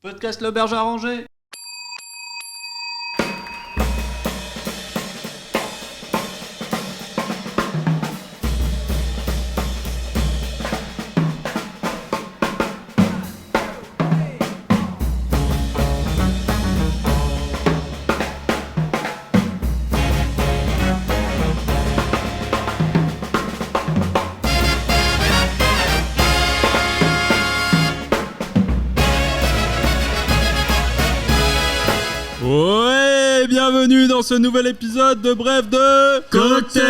Podcast l'auberge arrangée. Ouais, bienvenue dans ce nouvel épisode de Bref de Cocktail.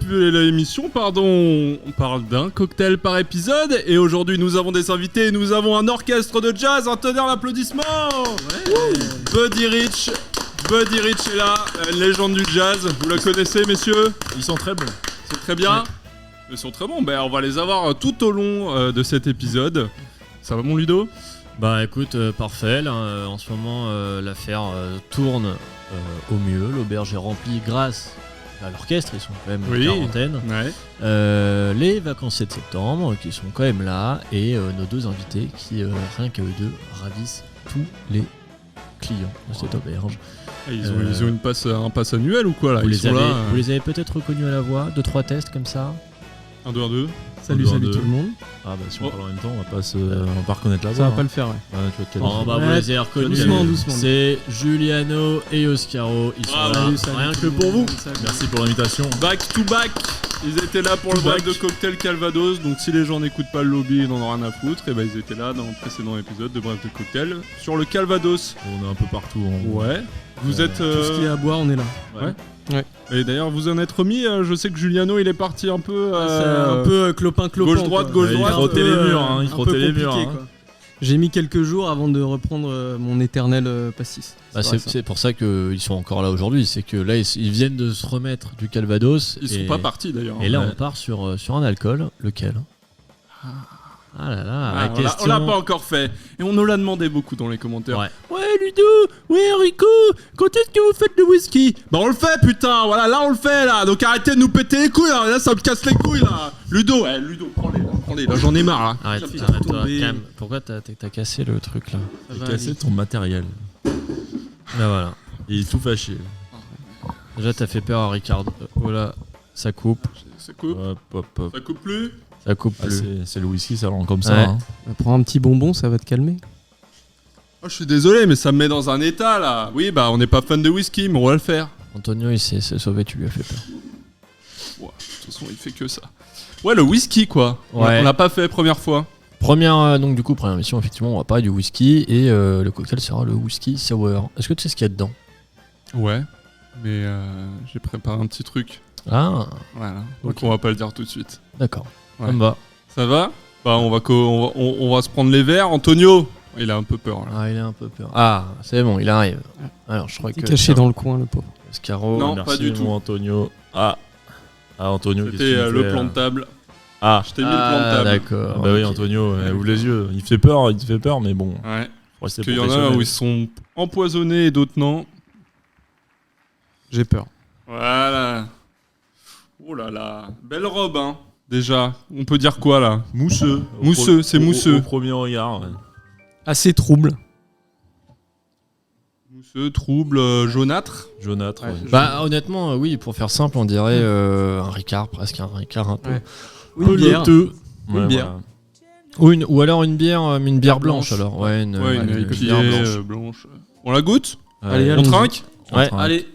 L'émission, on parle d'un cocktail par épisode et aujourd'hui nous avons des invités, nous avons un orchestre de jazz, un tonnerre d'applaudissements. Buddy Rich est là, légende du jazz, vous la connaissez messieurs? Ils sont très bons. Ils sont très bien. Ils sont très bons, on va les avoir tout au long de cet épisode. Ça va mon Ludo? Bah écoute, parfait, là, en ce moment l'affaire tourne au mieux, l'auberge est remplie grâce à l'orchestre, ils sont quand même une quarantaine. Ouais. Les vacances de septembre qui sont quand même là et nos deux invités qui, rien qu'à eux deux, ravissent tous les clients de cette auberge. Ils ont un pass annuel ou quoi là? Vous Ils les avez peut-être reconnus à la voix, 2-3 tests comme ça. 1, 2, 1, 2. Salut tout le monde. Ah bah si on parle en même temps, On va pas reconnaître la voix. Ça va pas le faire, ouais. tu vas te calmer. Vous les avez reconnus. Doucement. C'est Giuliano et Oscaro. Ils sont là, rien que pour vous. Merci pour l'invitation. Back to back. Ils étaient là pour le break de Cocktail Calvados. Donc si les gens n'écoutent pas le lobby, ils n'en ont rien à foutre. Et ils étaient là dans le précédent épisode de Bref de Cocktail sur le Calvados. On est un peu partout. Ouais. Vous êtes. Tout ce qu'il y a à boire, on est là. Ouais. Et d'ailleurs, vous en êtes remis. Je sais que Giuliano, il est parti un peu. C'est un peu clopin. Gauche-droite. Il frottait les murs. Il frottait les murs. J'ai mis quelques jours avant de reprendre mon éternel pastis. C'est pour ça qu'ils sont encore là aujourd'hui. C'est que là, ils viennent de se remettre du Calvados. Ils sont pas partis d'ailleurs. Et là, on part sur un alcool. Lequel? Ah là là, la question... On l'a pas encore fait. Et on nous l'a demandé beaucoup dans les commentaires. Ouais Ludo, ouais Enrico, quand est-ce que vous faites le whisky? Bah on le fait putain, voilà, là on le fait là. Donc arrêtez de nous péter les couilles là, ça me casse les couilles là. Ludo, prends-les là, j'en ai marre là. Arrête, arrête-toi, calme. Pourquoi t'as cassé le truc là? J'ai cassé ton matériel. Bah voilà. Il est tout fâché. Déjà t'as fait peur à Ricardo. Voilà, ça coupe. Ça coupe. Ça coupe plus. Ça coupe plus. C'est le whisky, ça rend comme ça. Ouais. Hein. Prends un petit bonbon, ça va te calmer. Oh, je suis désolé, mais ça me met dans un état là. Oui, on n'est pas fan de whisky, mais on va le faire. Antonio, il s'est sauvé, tu lui as fait peur. Ouais, de toute façon, il fait que ça. Ouais, le whisky quoi. Ouais. On l'a pas fait première fois. Première mission, effectivement, on va parler du whisky et le cocktail sera le whisky sour. Est-ce que tu sais ce qu'il y a dedans? Ouais, mais j'ai préparé un petit truc. Ah, Voilà. Donc on va pas le dire tout de suite. d'accord. Ouais. Ça me va. Ça va? On va se prendre les verres. Antonio, il a un peu peur là. Ah, il a un peu peur. Ah, c'est bon, il arrive. Alors, je crois Il que... est caché dans le coin, le pauvre. Oscaro, Non, Merci, pas du tout. mon Antonio. Antonio. C'était le plan de table. Ah, Je t'ai mis le plan de table. d'accord. bah oui, ok. Antonio, ouvre les yeux. Il te fait peur, mais bon. Ouais. C'est Parce qu'il y en a où ils sont empoisonnés et d'autres non. J'ai peur. Voilà. Oh là là. Belle robe, hein. Déjà. On peut dire quoi là? Mousseux. C'est mousseux. Au premier regard. Ouais. Assez trouble. Mousseux, trouble, jaunâtre. Jaunâtre. Ouais. Ouais. Bah, honnêtement, oui, pour faire simple, on dirait un Ricard, presque un Ricard un peu. Ouais. Ou une bière. Peloteux. Ouais, bière. voilà. Ou alors une bière blanche, alors. Ouais, une Une bière blanche. blanche. On la goûte? Allez, On allons-y. trinque? Ouais. Allez.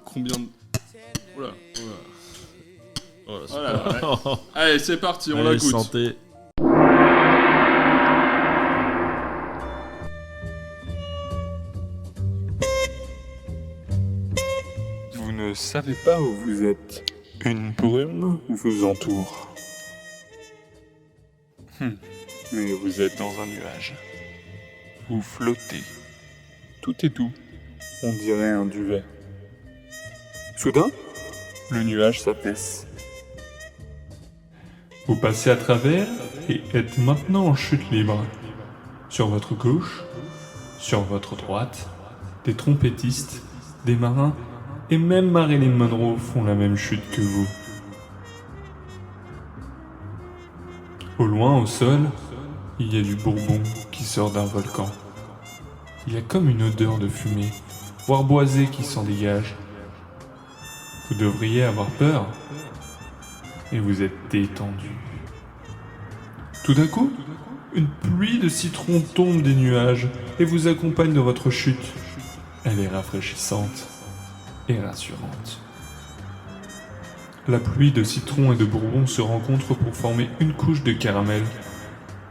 Combien de... Oula. Oh là là, ouais. Allez, c'est parti, on la Allez, goûte. santé. Vous ne savez pas où vous êtes. Une brume vous entoure. Mais vous êtes dans un nuage. Vous flottez. Tout est doux. On dirait un duvet. Soudain, le nuage s'apaisse. Vous passez à travers et êtes maintenant en chute libre. Sur votre gauche, sur votre droite, des trompettistes, des marins et même Marilyn Monroe font la même chute que vous. Au loin, au sol, il y a du bourbon qui sort d'un volcan. Il y a comme une odeur de fumée, voire boisée qui s'en dégage. Vous devriez avoir peur, et vous êtes détendu. Tout d'un coup, une pluie de citron tombe des nuages et vous accompagne dans votre chute. Elle est rafraîchissante et rassurante. La pluie de citron et de bourbon se rencontre pour former une couche de caramel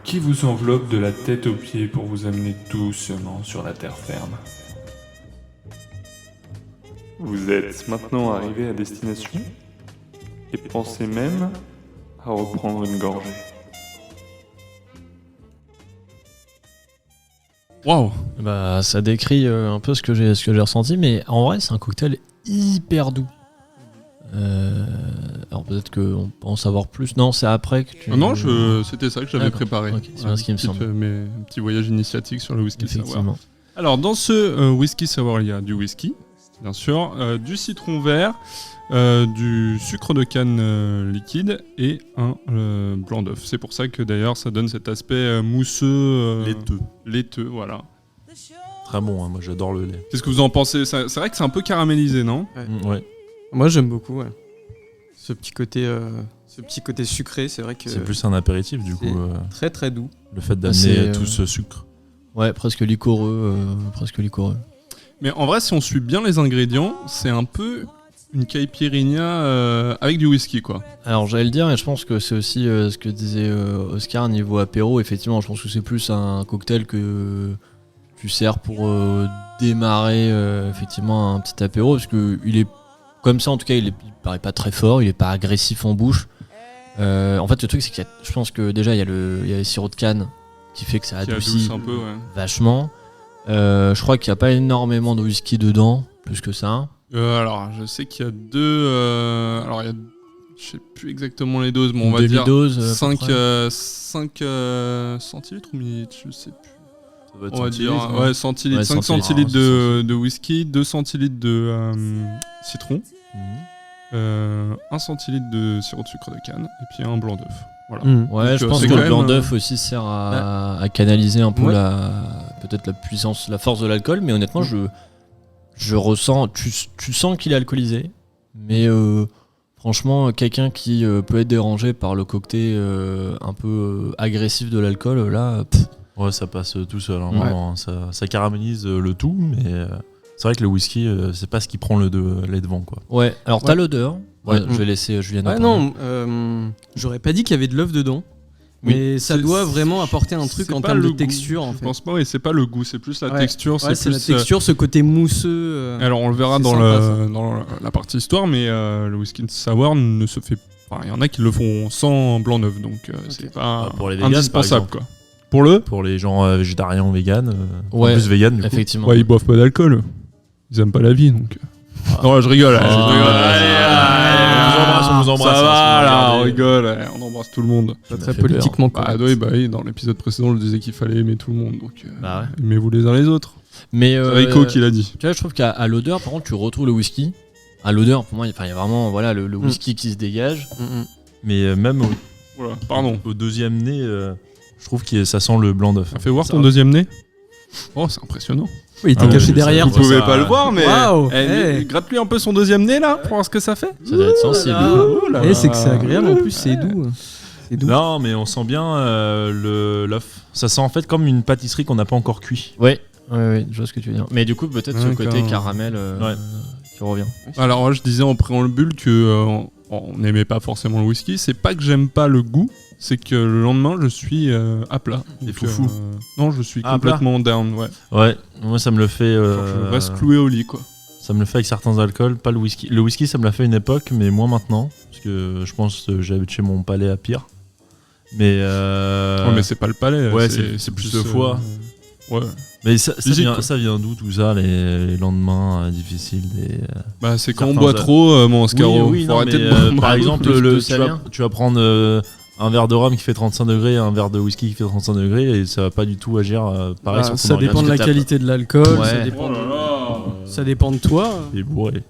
qui vous enveloppe de la tête aux pieds pour vous amener doucement sur la terre ferme. Vous êtes maintenant arrivé à destination et pensez même à reprendre une gorgée. Waouh. Bah, ça décrit un peu ce que j'ai ressenti, mais en vrai, c'est un cocktail hyper doux. Alors peut-être qu'on peut en savoir plus. Non, c'est après que tu... Non, c'était ça que j'avais D'accord. préparé. Ok, c'est bien ce qui me semble. Un petit voyage initiatique sur le whisky sour. Effectivement. Alors, dans ce whisky sour, il y a du whisky, bien sûr, du citron vert, du sucre de canne liquide et un blanc d'œuf. C'est pour ça que d'ailleurs, ça donne cet aspect mousseux, laiteux, voilà. Très bon, hein, moi j'adore le lait. Qu'est-ce que vous en pensez? C'est vrai que c'est un peu caramélisé, non? Ouais. Moi, j'aime beaucoup, ouais. Ce petit côté sucré, c'est vrai que C'est plus un apéritif du c'est coup. très très doux. Le fait d'amener c'est, tout ce sucre. Ouais, presque liquoreux. Mais en vrai, si on suit bien les ingrédients, c'est un peu une caipirinha avec du whisky, quoi. Alors j'allais le dire, et je pense que c'est aussi ce que disait Oscar niveau apéro. Effectivement, je pense que c'est plus un cocktail que tu sers pour démarrer effectivement un petit apéro, parce que il est comme ça, en tout cas, il paraît pas très fort, il est pas agressif en bouche. En fait, le truc, c'est que je pense que déjà il y a le sirop de canne qui fait que ça Qui adoucit adouce un peu, ouais. vachement. Je crois qu'il n'y a pas énormément de whisky dedans, plus que ça. Alors, je sais qu'il y a deux... alors, il y a... Je sais plus exactement les doses, mais on va Une dire demi-dose, 5 à peu centilitres ou millilitres, je sais plus. Ça doit être On va dire centilitres, ouais, centilitres, Ouais, 5 centilitres. centilitres Ah, de whisky, 2 centilitres de citron, Mhm. 1 centilitre de sirop de sucre de canne, et puis un blanc d'œuf. Voilà. Ouais, Donc, je pense c'est que quand le blanc même, d'œuf aussi sert à canaliser un peu Ouais. peut-être la puissance, la force de l'alcool, mais honnêtement, je ressens, tu sens qu'il est alcoolisé, mais franchement, quelqu'un qui peut être dérangé par le cocktail un peu agressif de l'alcool, là, Ouais, ça passe tout seul. Hein, Ouais. vraiment, hein. Ça caramélise le tout, mais c'est vrai que le whisky, c'est pas ce qui prend les devants, quoi. ouais. Alors t'as Ouais. l'odeur. Ouais, Ouais. je vais laisser Julien. Ouais, non, j'aurais pas dit qu'il y avait de l'œuf dedans, Oui. mais ça C'est- doit vraiment apporter un truc c'est en pas termes le de goût. texture, en Je fait. pense pas, oui, c'est pas le goût, c'est plus la Ouais. texture. Ouais, c'est la plus, texture, ce côté mousseux. Alors on le verra C'est dans, sympa, dans la partie histoire, mais le whisky sour ne se fait pas. Il y en a qui le font sans blanc d'œuf, donc c'est pas Bah, pour les véganes, indispensable, par quoi. Pour le Pour les gens végétariens ou véganes, Ouais, en plus véganes du coup. effectivement. Ouais, ils boivent pas d'alcool. Ils aiment pas la vie, donc. Non, je rigole. Ah, je rigole. on vous embrasse, Ça hein, va, si vous là, on regardez. rigole. On embrasse tout le monde. Pas Ça très fait peur. politiquement Bah, correct. oui, dans l'épisode précédent, je disais qu'il fallait aimer tout le monde, donc Bah ouais. aimez-vous les uns les autres. Mais C'est Rico qui l'a dit. tu vois, je trouve qu'à l'odeur, par contre, tu retrouves le whisky. À l'odeur, pour moi, il y a vraiment voilà, le Mm. whisky qui se dégage. Mais même Voilà, pardon. au deuxième nez, je trouve que ça sent le blanc d'œuf. Ça fait voir Ça ton va. deuxième nez. Oh, c'est impressionnant. Oui, il était Ah ouais, caché je derrière. sais. Vous pouvez ça- pas le voir, mais. Waouh, Eh, eh. gratte-lui un peu son deuxième nez là, pour voir ce que ça fait. Ça doit être sensible. Eh, c'est que c'est agréable, en plus, c'est doux. C'est doux. Non, mais on sent bien l'œuf. Ça sent en fait comme une pâtisserie qu'on n'a pas encore cuit. Ouais, je vois ce que tu veux dire. Mais du coup, peut-être ce D'accord. côté caramel Ouais. qui revient. Alors, moi, je disais en préambule que on n'aimait pas forcément le whisky. C'est pas que j'aime pas le goût, c'est que le lendemain, je suis à plat. T'es Donc, foufou. non, je suis Ah, à plat. complètement down, ouais. Ouais, moi ça me le fait. Genre, je reste cloué au lit, quoi. Ça me le fait avec certains alcools, pas le whisky. Le whisky, ça me l'a fait une époque, mais moins maintenant. Parce que je pense que j'avais chez mon palais à pire. Mais. Ouais, mais c'est pas le palais. ouais, c'est plus le foie. Ouais. Mais ça Physique, quoi. vient d'où tout ça, les lendemains difficiles des. Bah, c'est quand on Certains boit a- trop, mon Oscaro. Oui, Faut non, arrêter mais, de boire. par exemple, D'où ça vient tu vas prendre un verre de rhum qui fait 35 degrés, un verre de whisky qui fait 35 degrés, et ça va pas du tout agir pareil Ah, sur ton ça dépend organisme. de la Parce que qualité de l'alcool, Ouais. ça dépend Oh là là. ça dépend de toi. T'es bourré.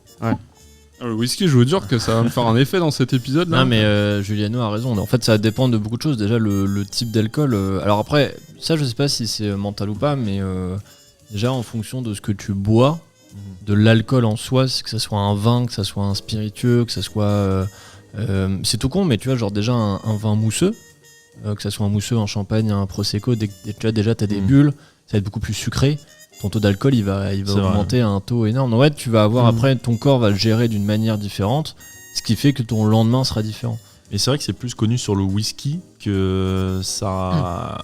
Le whisky, je vous jure que ça va me faire un effet dans cet épisode-là. Non mais Juliano a raison. En fait, ça dépend de beaucoup de choses. Déjà le type d'alcool. Alors après, ça je sais pas si c'est mental ou pas, mais déjà en fonction de ce que tu bois, de l'alcool en soi, que ça soit un vin, que ça soit un spiritueux, que ça soit c'est tout con, mais tu vois genre déjà un vin mousseux, que ça soit un mousseux, un champagne, un prosecco, tu vois déjà t'as des bulles, ça va être beaucoup plus sucré. Ton taux d'alcool il va augmenter à un taux énorme. Donc ouais, tu vas avoir après ton corps va le gérer d'une manière différente, ce qui fait que ton lendemain sera différent. Et c'est vrai que c'est plus connu sur le whisky que ça.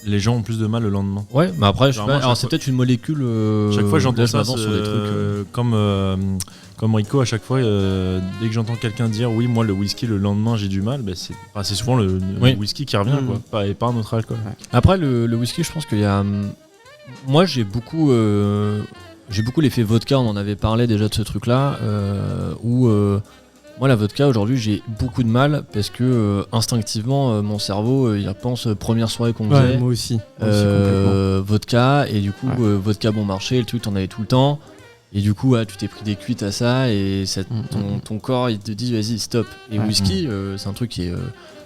Les gens ont plus de mal le lendemain. Ouais, mais après, je sais Alors pas, moi, alors chaque c'est peut-être une molécule. Chaque fois j'entends là, je ça, m'avance sur des trucs. Comme Rico, à chaque fois, dès que j'entends quelqu'un dire oui, moi le whisky le lendemain j'ai du mal, c'est souvent le whisky qui revient, quoi, et pas un autre alcool. Ouais. Après, le whisky, je pense qu'il y a. Moi, j'ai beaucoup l'effet vodka, on en avait parlé déjà de ce truc-là, où moi, la vodka, aujourd'hui, j'ai beaucoup de mal parce que instinctivement, mon cerveau, il repense première soirée qu'on faisait. Ouais, moi aussi. Complètement. Vodka, et du coup, vodka bon marché, le truc, t'en avais tout le temps. Et du coup, tu t'es pris des cuites à ça, et ton corps, il te dit, vas-y, stop. Et whisky, c'est un truc qui est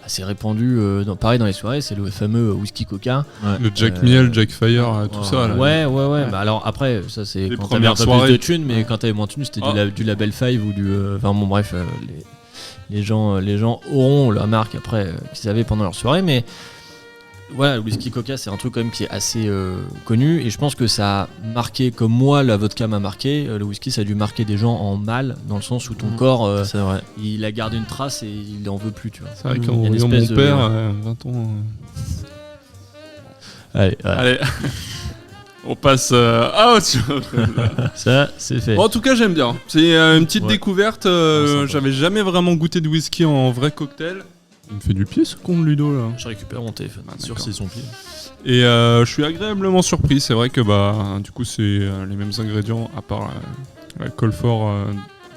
assez répandu, pareil dans les soirées, c'est le fameux whisky coca. Ouais. Le Jack Miel, Jack Fire, tout ça. Là. Ouais. Bah alors après, ça c'est Les quand t'avais un peu premières plus de soirées. thunes, mais quand t'avais moins de thunes, c'était du Label 5 ou du. Enfin bon, bref, les gens auront la marque après qu'ils avaient pendant leur soirée, mais voilà, le whisky coca, c'est un truc quand même qui est assez connu, et je pense que ça a marqué, comme moi la vodka m'a marqué, le whisky ça a dû marquer des gens en mal, dans le sens où ton corps, C'est vrai. il a gardé une trace et il en veut plus, tu vois. C'est vrai Il y a qu'en une voyant espèce mon de- père, 20 ans. Allez, voilà. Allez, on passe à autre chose. Ça c'est fait. Bon, en tout cas, j'aime bien. C'est une petite Ouais. découverte. Sympa. J'avais jamais vraiment goûté de whisky en vrai cocktail. Il me fait du pied ce con de Ludo là. Je récupère mon téléphone. Sur c'est son pied. Et je suis agréablement surpris. C'est vrai que du coup c'est les mêmes ingrédients à part l'alcool fort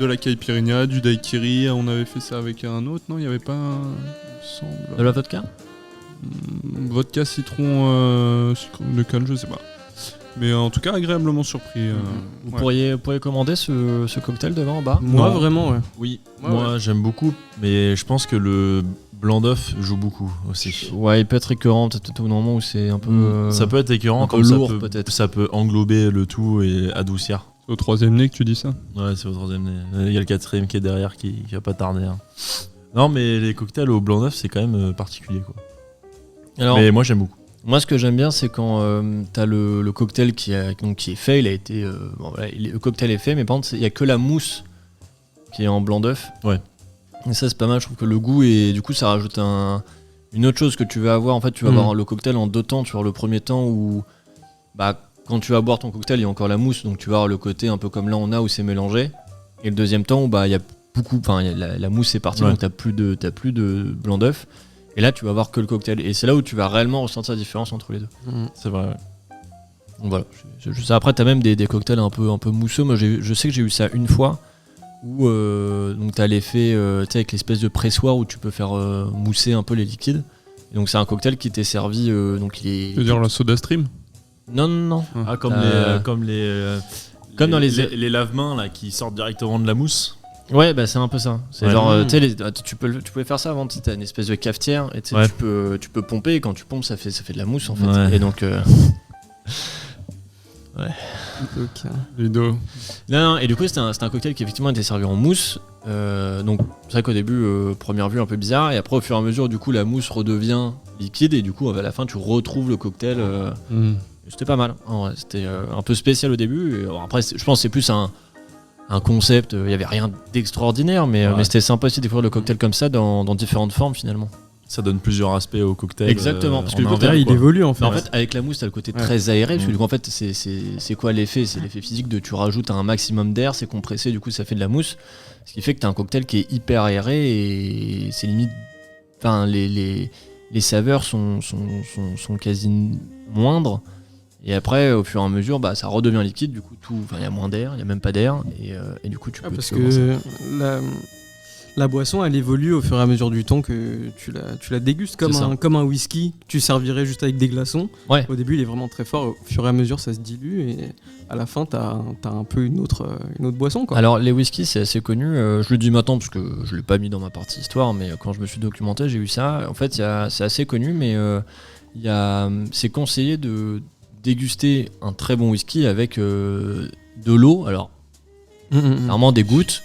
de la caipirinha, du daiquiri. On avait fait ça avec un autre, non? Il n'y avait pas il me semble. De la vodka? Vodka citron de canne, je sais pas. Mais en tout cas agréablement surpris. Vous ouais. pourriez commander ce cocktail demain en bas? Moi, Non. vraiment, ouais. Oui, Ouais, moi j'aime beaucoup, mais je pense que le blanc d'œuf joue beaucoup aussi. Ouais, il peut être écœurant peut-être au moment où c'est un peu. Ça peut être écœurant, un peu comme ça lourd, peut- peut-être. Ça peut englober le tout et adoucir. C'est au troisième nez que tu dis ça? Ouais, c'est au troisième nez. Il y a le quatrième qui est derrière qui va pas tarder. Hein. Non, mais les cocktails au blanc d'œuf, c'est quand même particulier, quoi. Alors, Mais moi j'aime beaucoup. moi, ce que j'aime bien, c'est quand t'as le cocktail qui est fait. Il a été. Bon, voilà, le cocktail est fait, mais par contre, il y a que la mousse qui est en blanc d'œuf. Ouais. Et ça, c'est pas mal. Je trouve que le goût, et du coup, ça rajoute une autre chose que tu vas avoir. En fait, tu vas avoir le cocktail en deux temps. Tu vas avoir le premier temps où, quand tu vas boire ton cocktail, il y a encore la mousse. Donc, tu vas avoir le côté un peu comme là on a où c'est mélangé. Et le deuxième temps où, il y a beaucoup. Enfin, la mousse est partie, Ouais. donc t'as plus de blanc d'œuf. Et là, tu vas avoir que le cocktail. Et c'est là où tu vas réellement ressentir la différence entre les deux. C'est vrai, ouais. Donc voilà. Après, t'as même des cocktails un peu mousseux. Moi, je sais que j'ai eu ça une fois où donc t'as l'effet, tu sais, avec l'espèce de pressoir où tu peux faire mousser un peu les liquides. Et donc c'est un cocktail qui t'est servi. Donc il est. Tu veux dire la soda stream? Non. Ah, comme Comme dans les lave-mains là qui sortent directement de la mousse. Ouais, c'est un peu ça. C'est Ouais. genre, tu sais, tu pouvais faire ça avant. Tu sais, t'as une espèce de cafetière et tu sais, Ouais. tu peux pomper. Et quand tu pompes, ça fait de la mousse en fait. Ouais. Et donc. Ok. Ludo. Non, et du coup c'était un cocktail qui effectivement était servi en mousse. Donc c'est vrai qu'au début, première vue un peu bizarre, et après au fur et à mesure du coup la mousse redevient liquide, et du coup à la fin tu retrouves le cocktail. C'était pas mal, en vrai. C'était un peu spécial au début. Et, alors, après je pense que c'est plus un concept, il y avait rien d'extraordinaire, mais c'était sympa aussi de découvrir le cocktail comme ça dans différentes formes finalement. Ça donne plusieurs aspects au cocktail. Exactement, parce que en du coup, un verre, il quoi. évolue en fait. Mais en fait, avec la mousse, t'as le côté très aéré, parce que du coup, en fait, c'est quoi l'effet? C'est l'effet physique de tu rajoutes un maximum d'air, c'est compressé, du coup, ça fait de la mousse. Ce qui fait que t'as un cocktail qui est hyper aéré, et c'est limite. Enfin, les saveurs sont quasi moindres. Et après, au fur et à mesure, ça redevient liquide, du coup, il y a moins d'air, il y a même pas d'air, et du coup, tu peux. Parce commencer. que la boisson, elle évolue au fur et à mesure du temps que tu la dégustes, comme un whisky que tu servirais juste avec des glaçons. Ouais. Au début, il est vraiment très fort. Au fur et à mesure, ça se dilue et à la fin, t'as un peu une autre boisson, quoi. Alors les whiskies c'est assez connu, je le dis maintenant parce que je l'ai pas mis dans ma partie histoire, mais quand je me suis documenté j'ai eu ça. En fait c'est assez connu, mais c'est conseillé de déguster un très bon whisky avec de l'eau. Alors vraiment des gouttes,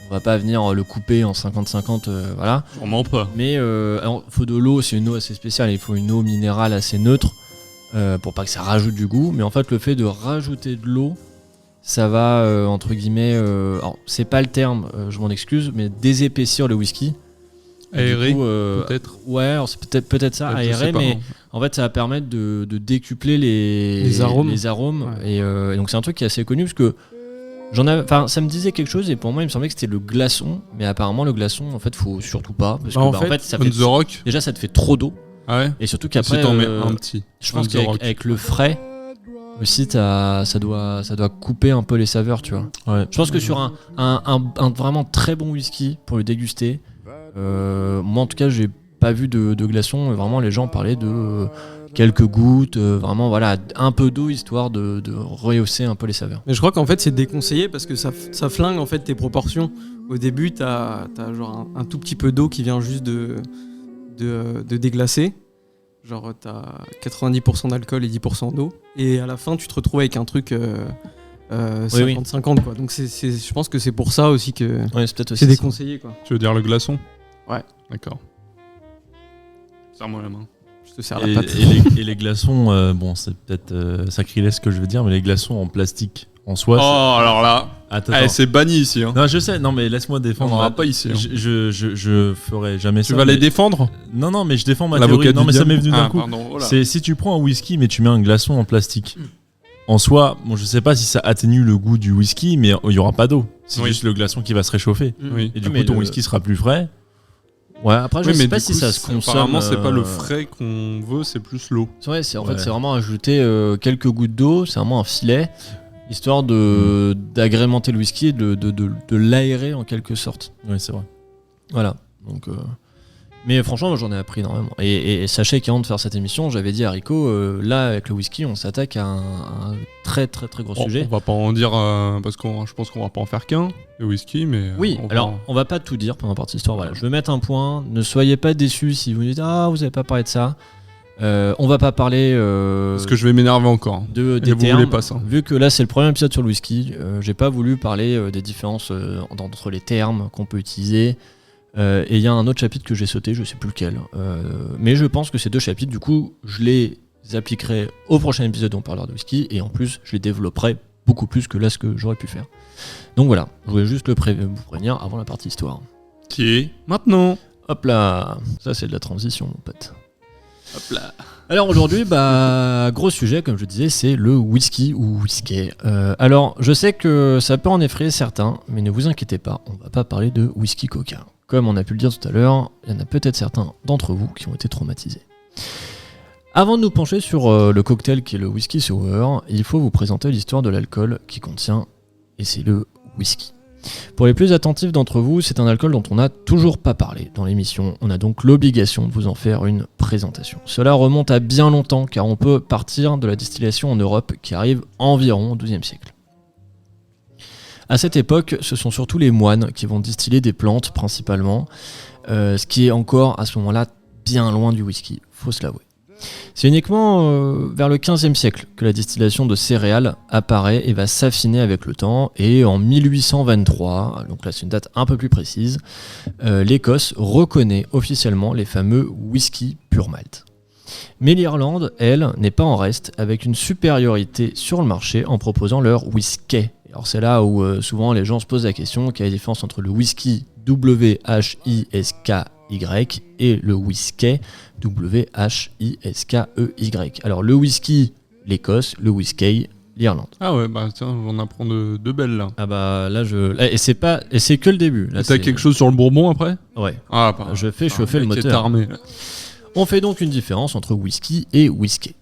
on va pas venir le couper en 50-50, voilà. Sûrement pas. Mais alors, faut de l'eau, c'est une eau assez spéciale, il faut une eau minérale assez neutre pour pas que ça rajoute du goût. Mais en fait le fait de rajouter de l'eau, ça va entre guillemets, alors c'est pas le terme, je m'en excuse, mais désépaissir le whisky. Aéré, peut-être. Ouais, alors c'est peut-être ça, aéré, mais en fait ça va permettre de décupler les arômes. Ouais. Et donc c'est un truc qui est assez connu parce que ça me disait quelque chose et pour moi il me semblait que c'était le glaçon, mais apparemment le glaçon en fait faut surtout pas parce que en fait ça fait The Rock. Déjà ça te fait trop d'eau. Ah ouais. Et surtout qu'après si t'en mets un petit. Je pense qu'avec le frais aussi ça doit couper un peu les saveurs, tu vois. Ouais. Je pense que sur un vraiment très bon whisky pour le déguster, moi en tout cas j'ai pas vu de glaçons, vraiment les gens parlaient de quelques gouttes, vraiment voilà, un peu d'eau histoire de rehausser un peu les saveurs. Mais je crois qu'en fait c'est déconseillé parce que ça flingue en fait tes proportions. Au début t'as genre un tout petit peu d'eau qui vient juste de déglacer. Genre t'as 90% d'alcool et 10% d'eau. Et à la fin tu te retrouves avec un truc 50-50 quoi. Donc je pense que c'est pour ça aussi que c'est déconseillé quoi. Tu veux dire le glaçon ? Ouais. D'accord. Serre-moi la main. Je te serre la patte. Et les glaçons, bon c'est peut-être sacrilège ce que je veux dire, mais les glaçons en plastique en soi. Oh alors là, attends. C'est banni ici. Hein. Non je sais, non mais laisse-moi défendre. On n'aura pas ici. Hein. Je ferai jamais ça. Tu vas les défendre ? Non mais je défends ma théorie. Non mais ça m'est venu d'un coup. Pardon, voilà. C'est si tu prends un whisky mais tu mets un glaçon en plastique. En soi, bon, je sais pas si ça atténue le goût du whisky, mais il y aura pas d'eau. C'est juste le glaçon qui va se réchauffer. Oui. Et du coup ton whisky sera plus frais. Ouais, après je sais pas si ça se consomme. Apparemment c'est pas le frais qu'on veut, c'est plus l'eau. Ouais, c'est vraiment ajouter quelques gouttes d'eau, c'est vraiment un filet, histoire d'agrémenter le whisky et de l'aérer en quelque sorte. Oui, c'est vrai. Voilà. Donc mais franchement, moi, j'en ai appris énormément. Et sachez qu'avant de faire cette émission, j'avais dit à Rico, là avec le whisky, on s'attaque à un très très très gros sujet. On va pas en dire parce que je pense qu'on va pas en faire qu'un, le whisky, mais oui. On va pas tout dire pendant la partie histoire. Voilà, je vais mettre un point. Ne soyez pas déçus si vous me dites vous avez pas parlé de ça. On va pas parler. Parce que je vais m'énerver encore. Des vous termes. Voulez pas ça. Vu que là c'est le premier épisode sur le whisky, j'ai pas voulu parler des différences entre les termes qu'on peut utiliser. Et il y a un autre chapitre que j'ai sauté, je sais plus lequel, mais je pense que ces deux chapitres, du coup, je les appliquerai au prochain épisode où on parlera de whisky, et en plus, je les développerai beaucoup plus que là ce que j'aurais pu faire. Donc voilà, je voulais juste vous prévenir avant la partie histoire. Qui est maintenant. Hop là, ça c'est de la transition, mon pote. Hop là. Alors aujourd'hui, gros sujet, comme je disais, c'est le whisky ou whisky. Alors, je sais que ça peut en effrayer certains, mais ne vous inquiétez pas, on va pas parler de whisky coca. Comme on a pu le dire tout à l'heure, il y en a peut-être certains d'entre vous qui ont été traumatisés. Avant de nous pencher sur le cocktail qui est le whisky sour, il faut vous présenter l'histoire de l'alcool qui contient, et c'est le whisky. Pour les plus attentifs d'entre vous, c'est un alcool dont on n'a toujours pas parlé dans l'émission, on a donc l'obligation de vous en faire une présentation. Cela remonte à bien longtemps car on peut partir de la distillation en Europe qui arrive environ au XIIe siècle. À cette époque, ce sont surtout les moines qui vont distiller des plantes principalement, ce qui est encore à ce moment-là bien loin du whisky, faut se l'avouer. C'est uniquement vers le XVe siècle que la distillation de céréales apparaît et va s'affiner avec le temps, et en 1823, donc là c'est une date un peu plus précise, l'Écosse reconnaît officiellement les fameux whisky pure malt. Mais l'Irlande, elle, n'est pas en reste, avec une supériorité sur le marché en proposant leur whisky. Alors c'est là où souvent les gens se posent la question, quelle est la différence entre le whisky W-H-I-S-K-Y et le whisky W-H-I-S-K-E-Y. Alors le whisky, l'Écosse, le whisky, l'Irlande. Ah ouais, tiens, on apprend de belles là. Ah là et c'est que le début. Là, t'as quelque chose sur le Bourbon après ? Ouais. Ah pardon. Je fais chauffer le moteur. Armé, là. On fait donc une différence entre whisky et whisky.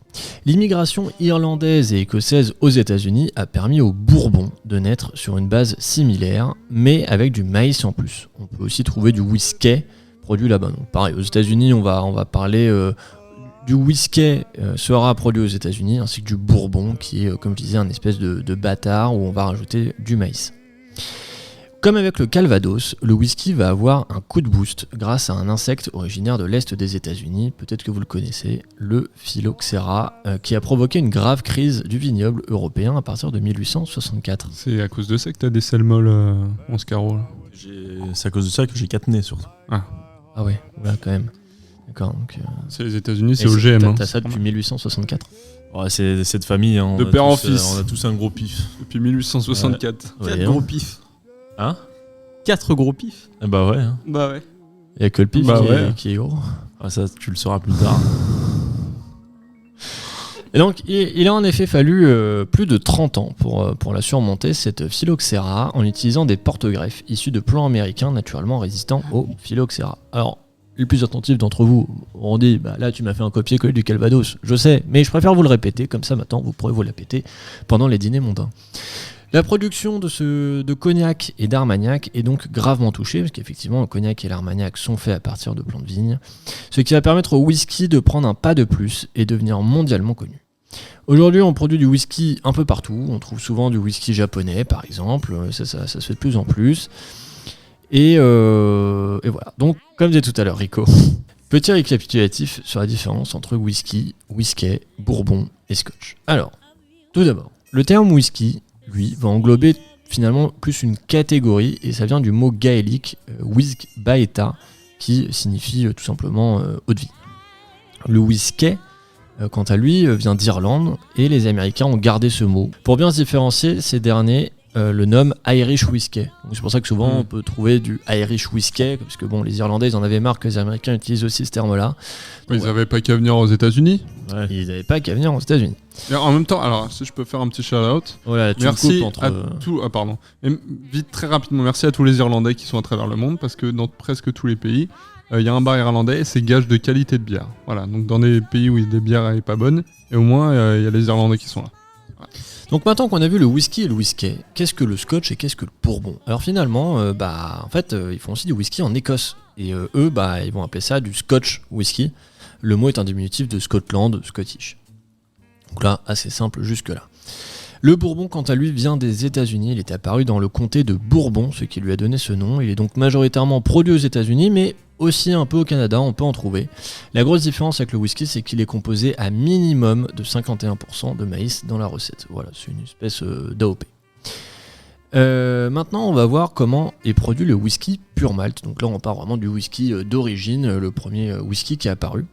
L'immigration irlandaise et écossaise aux États-Unis a permis au bourbon de naître sur une base similaire, mais avec du maïs en plus. On peut aussi trouver du whisky produit là-bas. Donc pareil, aux États-Unis, on va parler du whisky sera produit aux États-Unis, ainsi que du bourbon, qui est, comme je disais, un espèce de bâtard où on va rajouter du maïs. Comme avec le Calvados, le whisky va avoir un coup de boost grâce à un insecte originaire de l'Est des États-Unis, peut-être que vous le connaissez, le Phylloxera, qui a provoqué une grave crise du vignoble européen à partir de 1864. C'est à cause de ça que t'as des selles molles en scarot là. C'est à cause de ça que j'ai 4 nez surtout. Ah ouais, là quand même. D'accord, donc... C'est les États-Unis, c'est et OGM. Hein. T'as ça depuis 1864. Ouais, c'est cette famille, hein, De père en fils. on a tous un gros pif. Depuis 1864. 4 Ouais, gros hein. pifs. Hein 4 gros pifs. Eh bah ouais. Hein. Bah ouais. Il n'y a que le pif Bah qui, ouais. qui est gros. Ah, ça, tu le sauras plus tard. Et donc, il a en effet fallu plus de 30 ans pour la surmonter, cette Phylloxera, en utilisant des porte-greffes issus de plants américains naturellement résistants au Phylloxera. Alors, les plus attentifs d'entre vous auront dit, bah là tu m'as fait un copier-coller du Calvados, je sais, mais je préfère vous le répéter, comme ça maintenant vous pourrez vous la péter pendant les dîners mondains. La production de cognac et d'armagnac est donc gravement touchée, parce qu'effectivement le cognac et l'armagnac sont faits à partir de plants de vigne, ce qui va permettre au whisky de prendre un pas de plus et devenir mondialement connu. Aujourd'hui on produit du whisky un peu partout, on trouve souvent du whisky japonais par exemple, ça se fait de plus en plus, et voilà. Donc comme disait tout à l'heure Rico, petit récapitulatif sur la différence entre whisky, bourbon et scotch. Alors, tout d'abord, le terme whisky, lui, va englober finalement plus une catégorie, et ça vient du mot gaélique whisk baeta, qui signifie tout simplement eau de vie. Le whisky, quant à lui, vient d'Irlande, et les Américains ont gardé ce mot. Pour bien se différencier, ces derniers le nomment Irish Whiskey. Donc c'est pour ça que souvent on peut trouver du Irish Whiskey, parce que bon, les Irlandais ils en avaient marre que les Américains utilisent aussi ce terme-là. Ils avaient pas qu'à venir aux États-Unis. Ouais. Ils n'avaient pas qu'à venir aux États-Unis. Et en même temps, alors si je peux faire un petit shout-out. Voilà, tu Merci coupes entre... à tous. Ah pardon. Et vite, très rapidement, merci à tous les Irlandais qui sont à travers le monde, parce que dans presque tous les pays, il y a un bar irlandais et c'est gage de qualité de bière. Voilà. Donc dans des pays où des bières n'est pas bonne, et au moins il y a les Irlandais qui sont là. Voilà. Donc maintenant qu'on a vu le whisky et le whisky, qu'est-ce que le scotch et qu'est-ce que le bourbon? Alors finalement, en fait, ils font aussi du whisky en Écosse. Et eux, ils vont appeler ça du Scotch whisky. Le mot est un diminutif de Scotland, Scottish. Donc là, assez simple jusque-là. Le bourbon, quant à lui, vient des États-Unis. Il est apparu dans le comté de Bourbon, ce qui lui a donné ce nom. Il est donc majoritairement produit aux États-Unis, mais aussi un peu au Canada, on peut en trouver. La grosse différence avec le whisky, c'est qu'il est composé à minimum de 51% de maïs dans la recette. Voilà, c'est une espèce d'AOP. Maintenant, on va voir comment est produit le whisky pur malt. Donc là, on parle vraiment du whisky d'origine, le premier whisky qui est apparu.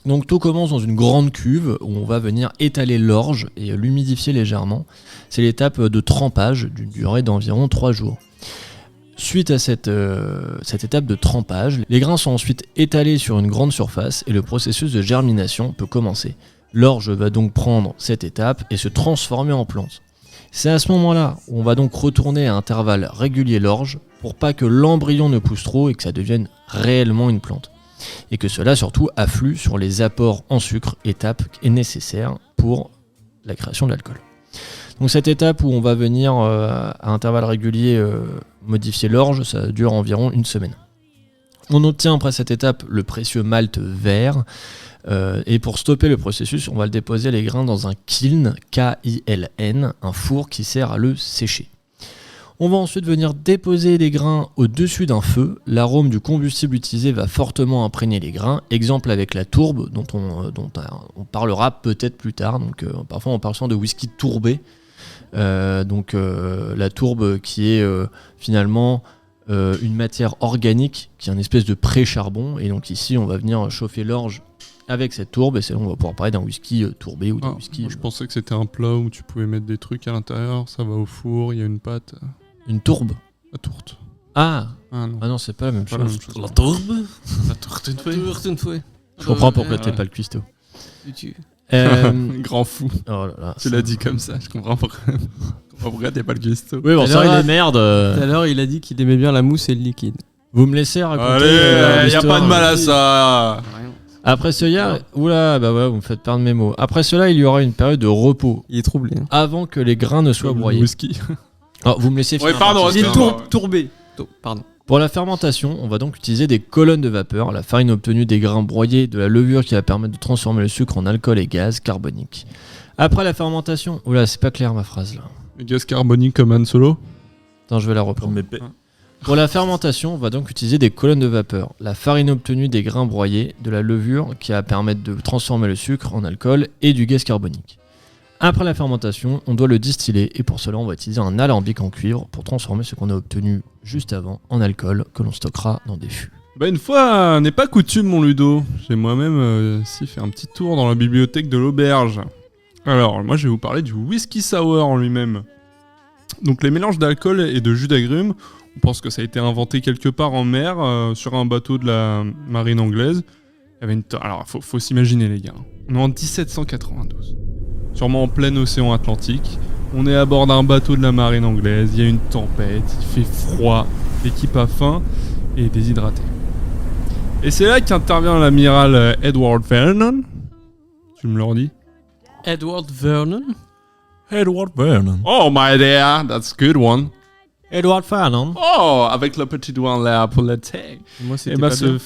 Donc tout commence dans une grande cuve où on va venir étaler l'orge et l'humidifier légèrement. C'est l'étape de trempage d'une durée d'environ 3 jours. Suite à cette étape de trempage, les grains sont ensuite étalés sur une grande surface et le processus de germination peut commencer. L'orge va donc prendre cette étape et se transformer en plante. C'est à ce moment-là où on va donc retourner à intervalles réguliers l'orge pour pas que l'embryon ne pousse trop et que ça devienne réellement une plante. Et que cela surtout afflue sur les apports en sucre, étape qui est nécessaire pour la création de l'alcool. Donc cette étape où on va venir à intervalles réguliers modifier l'orge, ça dure environ une semaine. On obtient après cette étape le précieux malt vert, et pour stopper le processus, on va le déposer les grains dans un kiln, K-I-L-N, un four qui sert à le sécher. On va ensuite venir déposer les grains au-dessus d'un feu. L'arôme du combustible utilisé va fortement imprégner les grains. Exemple avec la tourbe, dont on parlera peut-être plus tard. Donc, parfois on parle souvent de whisky tourbé. La tourbe qui est finalement une matière organique, qui est une espèce de pré-charbon. Et donc ici, on va venir chauffer l'orge avec cette tourbe. Et c'est là où on va pouvoir parler d'un whisky tourbé ou d'un whisky... Je pensais que c'était un plat où tu pouvais mettre des trucs à l'intérieur. Ça va au four, il y a une pâte... Une tourbe. La tourte. Ah non. non, c'est pas la même chose. La tourbe. La tourte une feuille. Je comprends pourquoi t'es pas le cuistot. Grand fou. Oh là là, Tu l'as dit comme ça, je comprends pourquoi t'es pas le cuistot. Oui, bon, Alors, ça va, il a- les merdes. Tout à l'heure, il a dit qu'il aimait bien la mousse et le liquide. Vous me laissez raconter Allez, y a l'histoire. pas de mal à ça. Après cela, oula, bah ouais, vous me faites perdre mes mots. Après cela, il y aura une période de repos Il est troublé. Hein. avant que les grains ne soient Le broyés. whisky. Alors, vous me laissez finir. Ouais, pardon, Il est excuse-moi. tourbé. Pardon. Pour la fermentation, on va donc utiliser des colonnes de vapeur, la farine obtenue des grains broyés, de la levure qui va permettre de transformer le sucre en alcool et gaz carbonique. Après la fermentation, oula, c'est pas clair ma phrase là. Le gaz carbonique comme Han Solo. Attends, je vais la reprendre. Pour la fermentation, on va donc utiliser des colonnes de vapeur, la farine obtenue des grains broyés, de la levure qui va permettre de transformer le sucre en alcool et du gaz carbonique. Après la fermentation, on doit le distiller et pour cela, on va utiliser un alambic en cuivre pour transformer ce qu'on a obtenu juste avant en alcool que l'on stockera dans des fûts. Bah une fois n'est pas coutume mon Ludo, j'ai moi-même fait un petit tour dans la bibliothèque de l'auberge. Alors moi je vais vous parler du whisky sour en lui-même. Donc les mélanges d'alcool et de jus d'agrumes, on pense que ça a été inventé quelque part en mer sur un bateau de la marine anglaise. Il y avait alors faut s'imaginer les gars, on est en 1792, sûrement en plein océan Atlantique. On est à bord d'un bateau de la marine anglaise, il y a une tempête, il fait froid, l'équipe a faim et est déshydratée. Et c'est là qu'intervient l'amiral Edward Vernon. Tu me le redis? Edward Vernon. Edward Vernon. Oh my dear, that's a good one. Edward Vernon. Oh, avec le petit doigt là pour le thé. Moi, c'était Et bah pas bien.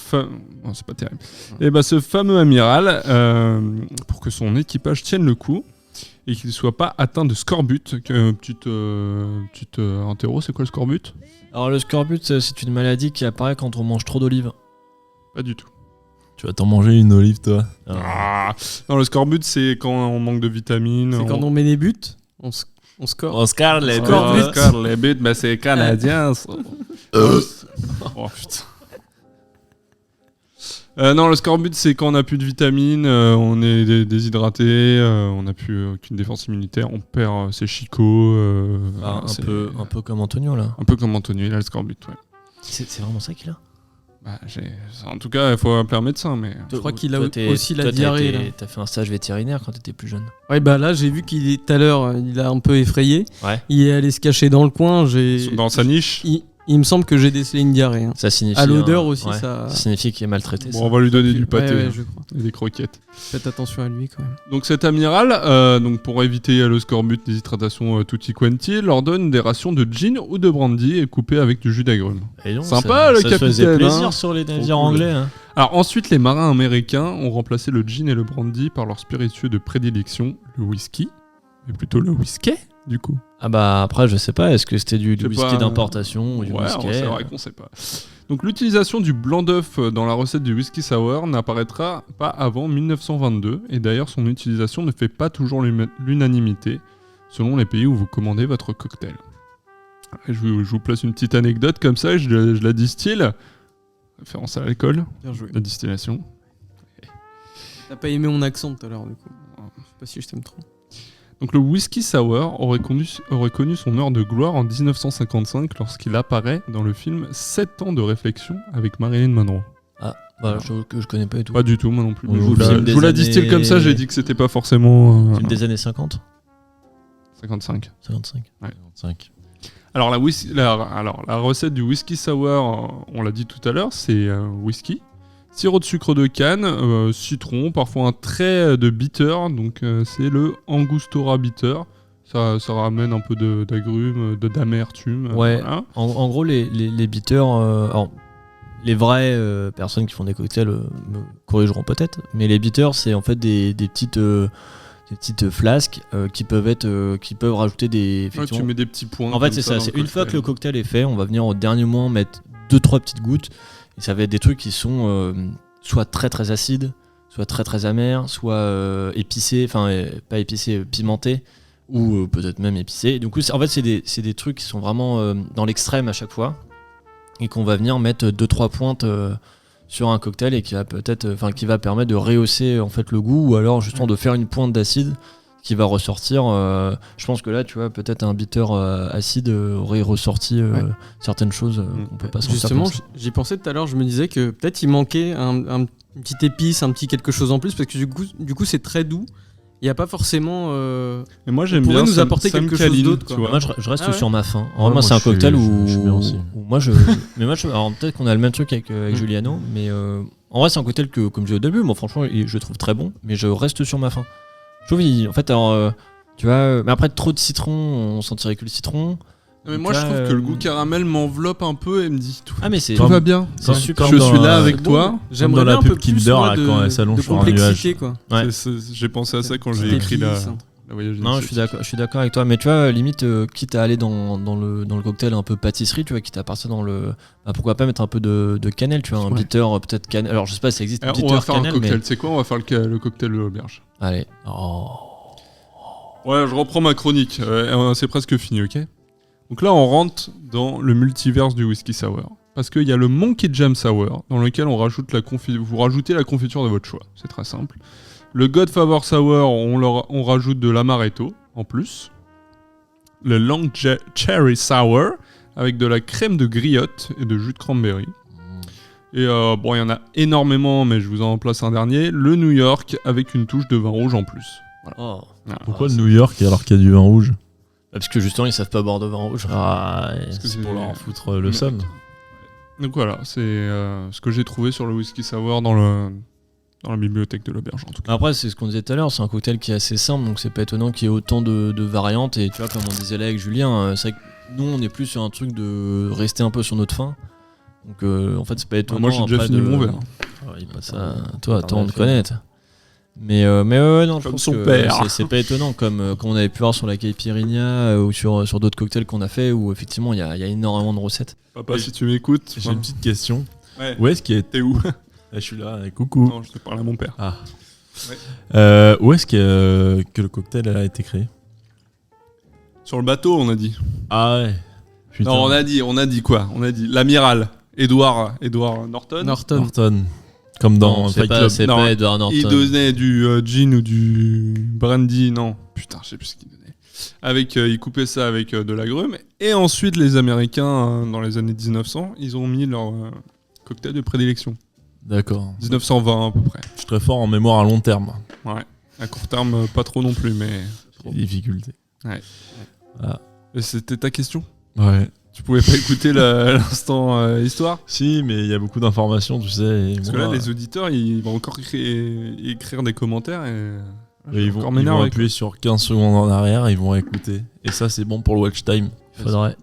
non, c'est pas terrible. Et bah ce fameux amiral, pour que son équipage tienne le coup et qu'il ne soit pas atteint de scorbut. Petite interro, c'est quoi le scorbut? Alors le scorbut, c'est une maladie qui apparaît quand on mange trop d'olives. Pas du tout. Tu vas t'en manger une olive, toi. Ah. Non, le scorbut, c'est quand on manque de vitamines. C'est quand on met des buts, on score. Oscar, les Scorbut. Oscar, les buts, bah c'est canadien. Ça. Oh putain. Non, le scorbut, c'est quand on n'a plus de vitamines, on est déshydraté, on n'a plus aucune défense immunitaire, on perd ses chicots. un c'est peu comme Antonio là. un peu comme Antonio, il a le scorbut, ouais. C'est vraiment ça qu'il a. Bah, en tout cas, il faut appeler un médecin, mais. Je crois qu'il a Toi, t'es- aussi la toi, diarrhée, là. T'as fait un stage vétérinaire quand t'étais plus jeune. Ouais, bah là, j'ai vu qu'il est tout à l'heure, il a un peu effrayé. Ouais. Il est allé se cacher dans le coin. Dans sa niche. Il me semble que j'ai décelé une diarrhée. Hein. Ça signifie. À l'odeur un- aussi, ouais. ça. Ça signifie qu'il est maltraité. Bon, on va lui donner du pâté Ouais, hein, je crois. et des croquettes. Faites attention à lui quand même. Donc cet amiral, donc pour éviter le scorbut, déshydratation tutti quanti, leur donne des rations de gin ou de brandy et coupées avec du jus d'agrumes. Et donc, Sympa, le ça se faisait capitaine, plaisir hein. sur les Trop navires cool. anglais. Hein. Alors ensuite, les marins américains ont remplacé le gin et le brandy par leur spiritueux de prédilection, le whisky, mais plutôt le whisky du coup. Ah bah après, je sais pas, est-ce que c'était du Je sais whisky pas, d'importation ou du Ouais, whisky c'est vrai qu'on sait pas. Donc l'utilisation du blanc d'œuf dans la recette du whisky sour n'apparaîtra pas avant 1922 et d'ailleurs son utilisation ne fait pas toujours l'unanimité selon les pays où vous commandez votre cocktail. Et je vous place une petite anecdote comme ça, je la distille. Référence à l'alcool, Bien joué. la distillation. T'as pas aimé mon accent tout à l'heure, du coup. Je sais pas si je t'aime trop. Donc le whisky sour aurait connu son heure de gloire en 1955 lorsqu'il apparaît dans le film 7 ans de réflexion avec Marilyn Monroe. Bah, je connais pas du tout. Pas du tout, moi non plus. Oui, Je ou vous film la, des je vous la années- distille comme ça, j'ai dit que c'était pas forcément Film des années 50 55. 55. 5. Alors la recette du whisky sour, on l'a dit tout à l'heure, c'est whisky, sirop de sucre de canne, citron, parfois un trait de bitter, donc c'est le Angostura bitter. Ça ramène un peu d'agrumes, d'amertume. Ouais. Voilà. En gros, les bitters, alors, les vraies personnes qui font des cocktails me corrigeront peut-être, mais les bitters, c'est en fait des petites flasques qui peuvent rajouter des. Ouais, effectivement- tu mets des petits points. En fait, comme c'est ça. dans C'est le une fois que le cocktail. cocktail est fait, on va venir au dernier moment mettre 2-3 petites gouttes. Et ça va être des trucs qui sont soit très très acides, soit très très amers, soit épicés, enfin pas épicés, pimentés, ou peut-être même épicés. Et du coup, en fait, c'est des trucs qui sont vraiment dans l'extrême à chaque fois. Et qu'on va venir mettre 2-3 pointes sur un cocktail et qui va qui va permettre de rehausser en fait le goût ou alors justement de faire une pointe d'acide qui va ressortir. Je pense que là, tu vois, peut-être un bitter acide aurait ressorti certaines choses qu'on peut pas sentir. Justement, comme ça. j'y pensais tout à l'heure, je me disais que peut-être il manquait une petite épice, un petit quelque chose en plus, parce que du coup c'est très doux. Il n'y a pas forcément. Et moi, j'aime pourrait bien nous Sam- apporter Sam quelque chose Kalin, d'autre, tu quoi. vois. Moi, je reste Ah ouais. sur ma fin. En Ouais, vrai, moi, moi, c'est un je suis- cocktail je suis bien aussi. où moi, mais moi, alors peut-être qu'on a le même truc avec Giuliano, mais en vrai, c'est un cocktail que, comme je disais au début, moi, franchement, je le trouve très bon, mais je reste sur ma fin. Je trouve, en fait, alors, tu vois, mais après, trop de citron, on sentirait que le citron. Mais moi, je Là, trouve que le goût caramel m'enveloppe un peu et me dit tout. Ah, mais c'est. Tout va bien. C'est super. Je dans, suis là euh, avec toi. J'aimerais dans la bien un peu pub Kinder, plus, moi, là, quand elle s'allonge de sur un complexité, nuage. quoi. Ouais. J'ai pensé à ça quand j'ai Petite écrit la épice. voyage Non, je suis d'accord avec toi, mais tu vois, limite, quitte à aller dans le cocktail un peu pâtisserie, tu vois, quitte à partir dans le. Bah, pourquoi pas mettre un peu de cannelle, tu vois, un Ouais. bitter, peut-être cannelle. Alors, je sais pas si ça existe, Alors, bitter on va faire cannelle, un cocktail. mais. Tu sais quoi? On va faire le cocktail de l'auberge. Allez. Oh. Ouais, je reprends ma chronique. C'est presque fini, ok? Donc là, on rentre dans le multiverse du whisky sour. Parce qu'il y a le Monkey Jam Sour, dans lequel on rajoute vous rajoutez la confiture de votre choix. C'est très simple. Le Godfather Sour, on rajoute de l'amaretto en plus. Le Long Cherry Sour, avec de la crème de griotte et de jus de cranberry. Et bon, il y en a énormément, mais je vous en place un dernier. Le New York, avec une touche de vin rouge en plus. Oh. Voilà. Pourquoi New York alors qu'il y a du vin rouge? Parce que justement, ils savent pas boire de vin rouge. Ah, que c'est c'est- pour leur foutre le somme. Donc voilà, c'est ce que j'ai trouvé sur le whisky sour dans la bibliothèque de l'auberge en tout cas. Après, c'est ce qu'on disait tout à l'heure, c'est un cocktail qui est assez simple, donc c'est pas étonnant qu'il y ait autant de variantes. Et tu vois, comme on disait là avec Julien, c'est vrai que nous, on est plus sur un truc de rester un peu sur notre faim. Donc en fait, c'est pas étonnant. Moi j'ai déjà après fini de- mon verre. Ouais, pas ça. Toi, on on a te fait. connaît. Mais ouais, non, je Comme pense son que père. c'est pas étonnant, comme on avait pu voir sur la Caipirinha ou sur d'autres cocktails qu'on a fait, où effectivement il y a énormément de recettes. Papa, si tu m'écoutes, J'ai une petite question. Ouais. Où est-ce qu'il est... T'es où? Je suis là, coucou. Non, je te parle à mon père. Ah. Ouais. Où est-ce que le cocktail a été créé? Sur le bateau, on a dit. Ah ouais. Putain. Non, on a dit quoi? On a dit l'amiral Edward Norton. Norton. Comme dans Non, c'est Fight pas, Club. c'est Non, pas Edward Norton. Il donnait du gin ou du brandy, non. Putain, je sais plus ce qu'il donnait. Il coupait ça avec de l'agrumes. Et ensuite, les Américains, dans les années 1900, ils ont mis leur cocktail de prédilection. D'accord. 1920 à peu près. Je suis très fort en mémoire à long terme. Ouais. À court terme, pas trop non plus, mais. J'ai des difficultés. Et c'était ta question? Ouais. Tu pouvais pas écouter l'instant histoire? Si, mais il y a beaucoup d'informations, tu sais. Et Parce que moi, là, les auditeurs, ils vont encore écrire des commentaires et. ils vont appuyer sur 15 secondes en arrière et ils vont écouter. Et ça, c'est bon pour le watch time. Faudrait.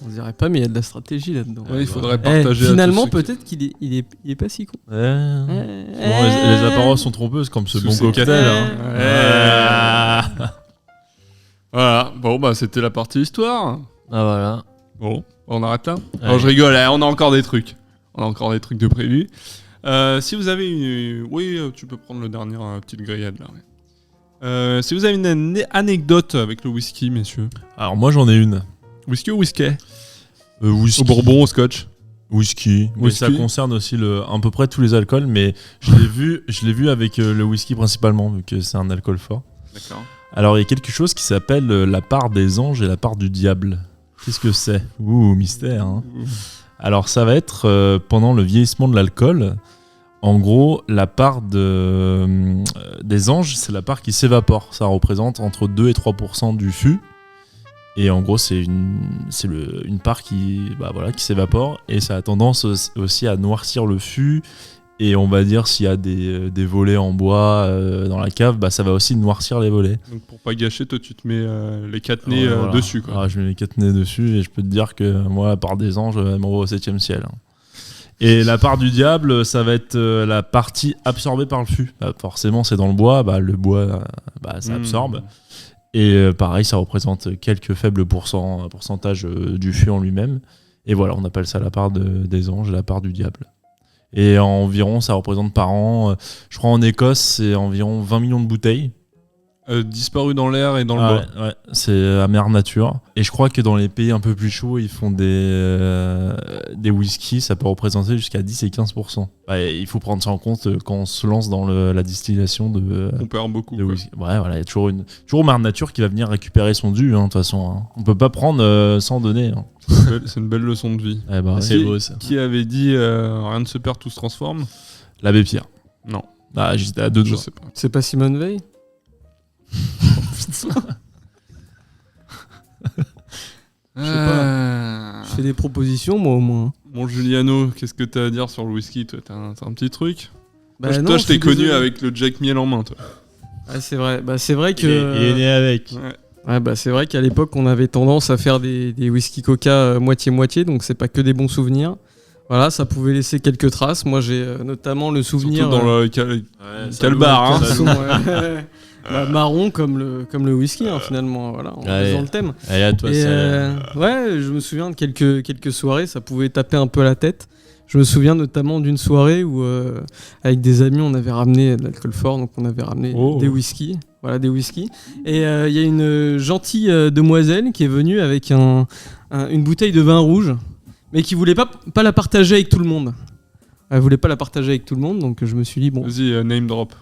On dirait pas, mais il y a de la stratégie là-dedans. Ouais, il faudrait Eh, partager. à finalement, tous ceux qui- peut-être qu'il est pas si con. Ouais. Eh, Souvent, les apparences sont trompeuses comme ce Sous bon ces cocktail. cafés. Hein. Voilà, bon bah c'était la partie histoire. Ah voilà. Bon, on arrête là. Allez. Non, je rigole, on a encore des trucs. On a encore des trucs de prévus. Si vous avez une... Oui, tu peux prendre le dernier petite grillade là. Ouais. Si vous avez une anecdote avec le whisky, messieurs. Alors moi j'en ai une. Whisky ou whisky? Whisky. Au bourbon, au scotch. Whisky. Mais Whisky. ça concerne aussi à peu près tous les alcools, mais je l'ai vu avec le whisky principalement, vu que c'est un alcool fort. D'accord. Alors il y a quelque chose qui s'appelle la part des anges et la part du diable. Qu'est-ce que c'est? Ouh, mystère. Hein. Alors ça va être pendant le vieillissement de l'alcool. En gros, la part des anges, c'est la part qui s'évapore. Ça représente entre 2 et 3% du fût. Et en gros, c'est une part qui s'évapore. Et ça a tendance aussi à noircir le fût. Et on va dire, s'il y a des volets en bois dans la cave, bah, ça va aussi noircir les volets. Donc pour pas gâcher, toi tu te mets les quatre nez Ouais, voilà. dessus quoi. Ah, je mets les 4 nez dessus et je peux te dire que moi, la part des anges, elle m'envoie au 7ème ciel. Hein. Et la part du diable, ça va être la partie absorbée par le fût. Bah, forcément, c'est dans le bois, bah, le bois, ça absorbe. Et pareil, ça représente quelques faibles pourcentages du fût en lui-même. Et voilà, on appelle ça la part des anges et la part du diable. Et environ, ça représente par an, je crois en Écosse, c'est environ 20 millions de bouteilles. Disparu dans l'air et dans le bois. Ouais, c'est à mère nature. Et je crois que dans les pays un peu plus chauds, ils font des whiskies, ça peut représenter jusqu'à 10 et 15%. Ouais, il faut prendre ça en compte quand on se lance dans la distillation de On perd beaucoup. de quoi. whisky. Ouais, voilà, il y a toujours mère nature qui va venir récupérer son dû, hein, de toute façon. Hein. On peut pas prendre sans donner. Hein. C'est une belle leçon de vie. Eh ben, C'est Qui- beau ça. Qui avait dit rien ne se perd, tout se transforme? l'abbé Pierre. Non. Ah, j'étais à deux Je doigts. sais pas. C'est pas Simone Veil? pas. Je fais des propositions, moi, au moins. Bon, Juliano, qu'est-ce que t'as à dire sur le whisky, toi? T'as un petit truc? Bah Moi, non, toi, je t'ai suis connu désolé. avec le Jack Miel en main, toi. Ah, c'est vrai. Bah, c'est vrai que. Il est né avec. Ouais. Ouais, bah, c'est vrai qu'à l'époque, on avait tendance à faire des whisky coca moitié-moitié, donc c'est pas que des bons souvenirs. Voilà, ça pouvait laisser quelques traces. Moi, j'ai notamment le souvenir. Surtout dans le calbar, hein. Sont, bah, marron comme le whisky, hein, finalement, voilà, en Allez. faisant le thème. Allez, à toi, Et ça. ouais, je me souviens de quelques soirées, ça pouvait taper un peu à la tête. Je me souviens notamment d'une soirée où, avec des amis, on avait ramené de l'alcool fort, donc on avait ramené des whisky. Voilà, des whisky. Et il y a une gentille demoiselle qui est venue avec une bouteille de vin rouge, mais qui voulait pas la partager avec tout le monde. Elle voulait pas la partager avec tout le monde, donc je me suis dit, bon, Vas-y, name drop.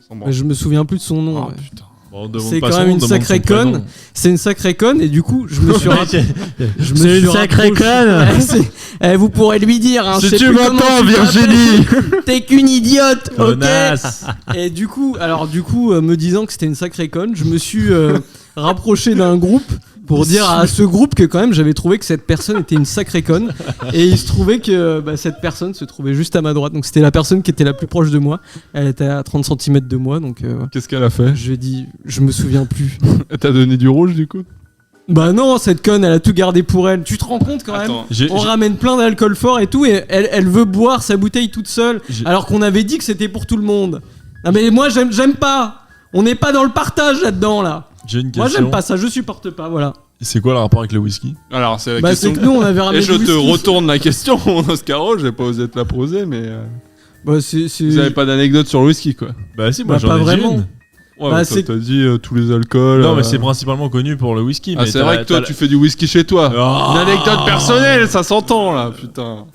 Sans mais je me souviens plus de son nom. Oh ouais. putain. Bon, on demande C'est pas quand son même nom, une demande sacrée son prénom. conne. C'est une sacrée conne, et du coup, je me suis je me C'est suis une sacrée rapproché. conne. Vous pourrez lui dire, hein, je Si sais tu plus comment m'entends, tu t'appelles. Virginie. T'es qu'une idiote, ok. Connasse. Et du coup, me disant que c'était une sacrée conne, je me suis rapproché d'un groupe pour dire à ce groupe que quand même j'avais trouvé que cette personne était une sacrée conne. Et il se trouvait que cette personne se trouvait juste à ma droite. Donc c'était la personne qui était la plus proche de moi. Elle était à 30 cm de moi. Donc Qu'est-ce qu'elle a fait? je lui ai dit, je me souviens plus. Elle t'a donné du rouge, du coup? Bah non, cette conne, elle a tout gardé pour elle. Tu te rends compte quand même? Attends. On ramène plein d'alcool fort et tout, et elle veut boire sa bouteille toute seule, alors qu'on avait dit que c'était pour tout le monde. Non mais moi j'aime pas. On n'est pas dans le partage là-dedans là. J'ai une question. Moi j'aime pas ça, je supporte pas, voilà. C'est quoi le rapport avec le whisky? Alors, c'est la Bah question. c'est que nous on avait ramené Et je du te whisky. retourne la question, mon Oscaro, j'ai pas osé te la poser, mais Bah c'est... vous avez pas d'anecdote sur le whisky, quoi. Bah si, Bah, moi j'en pas ai vraiment. une. Ouais, Bah, bah, c'est- t'as dit tous les alcools. Non, mais c'est principalement connu pour le whisky. Ah, mais c'est t'as- vrai que toi, t'as- tu fais du whisky chez toi. Ah. Une anecdote personnelle, ça s'entend, là, putain.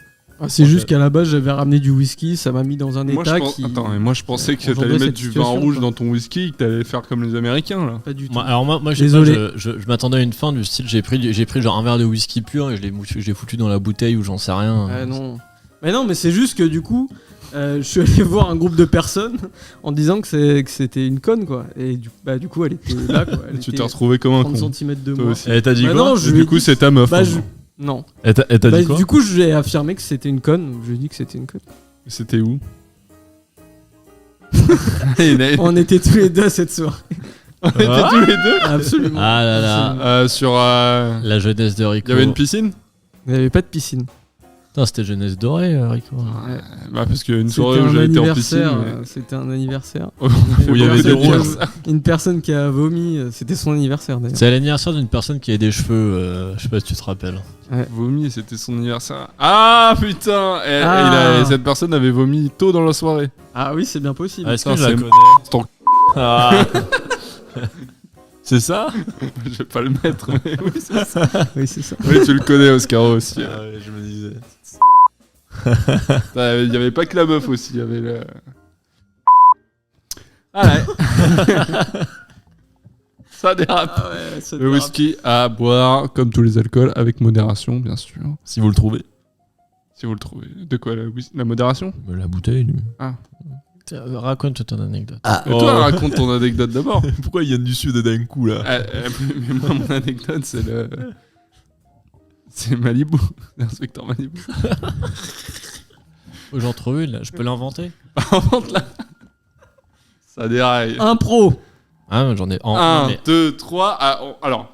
Ah, c'est juste qu'à la base j'avais ramené du whisky, ça m'a mis dans un Moi, état je qui... Attends, mais moi, je pensais que engendrait t'allais mettre cette du vin situation, rouge quoi. dans ton whisky, que t'allais faire comme les Américains, là. Pas du tout. Moi, je sais Désolé. pas, je m'attendais à une fin du style, j'ai pris genre un verre de whisky pur et je l'ai foutu dans la bouteille ou j'en sais rien. Ah, non. Mais non, mais c'est juste que du coup, je suis allé voir un groupe de personnes en disant que c'était une conne, quoi. Et du coup, elle était là, quoi. Elle Tu était t'es retrouvé comme un 30 con. cm de Toi moi. aussi. Elle t'a dit Bah quoi? non, Et je lui ai du coup, dit- c'est ta meuf. Bah, maintenant. Non. Elle t'a Bah, dit quoi? du coup, je lui ai affirmé que c'était une conne. Je lui ai dit que c'était une conne. C'était où? On était tous les deux à cette soirée. On était tous les deux. Absolument. Ah là là, Absolument. Sur. la jeunesse de Rico. Il y avait une piscine? Il n'y avait pas de piscine. Putain, c'était jeunesse dorée, Rico. Bah, parce qu'une C'était soirée où un j'ai été en piscine. anniversaire. C'était un anniversaire. Où il y avait des roses. Une personne qui a vomi. C'était son anniversaire d'ailleurs. C'est l'anniversaire d'une personne qui a des cheveux, je sais pas si tu te rappelles. Vomi, c'était son anniversaire. Ah putain! Cette personne avait vomi tôt dans la soirée. Ah oui, c'est bien possible. Est-ce que Putain, je la c'est- connais? ton- Ah. C'est ça? Je vais pas le mettre, mais oui, c'est ça. Oui, c'est ça. Oui, tu le connais, Oscaro aussi. Ah ouais, je me disais. Il y avait pas que la meuf aussi, il y avait le. Ah ouais. Ça dérape. Ah ouais, ça Le whisky à boire, comme tous les alcools, avec modération, bien sûr. Si vous le trouvez. Si vous le trouvez. De quoi, la modération? La bouteille, lui. Raconte ton anecdote. Mais toi, raconte ton anecdote d'abord. Pourquoi il y a du sud d'un coup là? Mais moi, mon anecdote, c'est le. C'est Malibu, l'inspecteur Malibu. J'en trouve une, là. Je peux l'inventer? Invente-la. Ça déraille. Impro. Ah, mais j'en ai. 1, mais- 2, 3. Alors,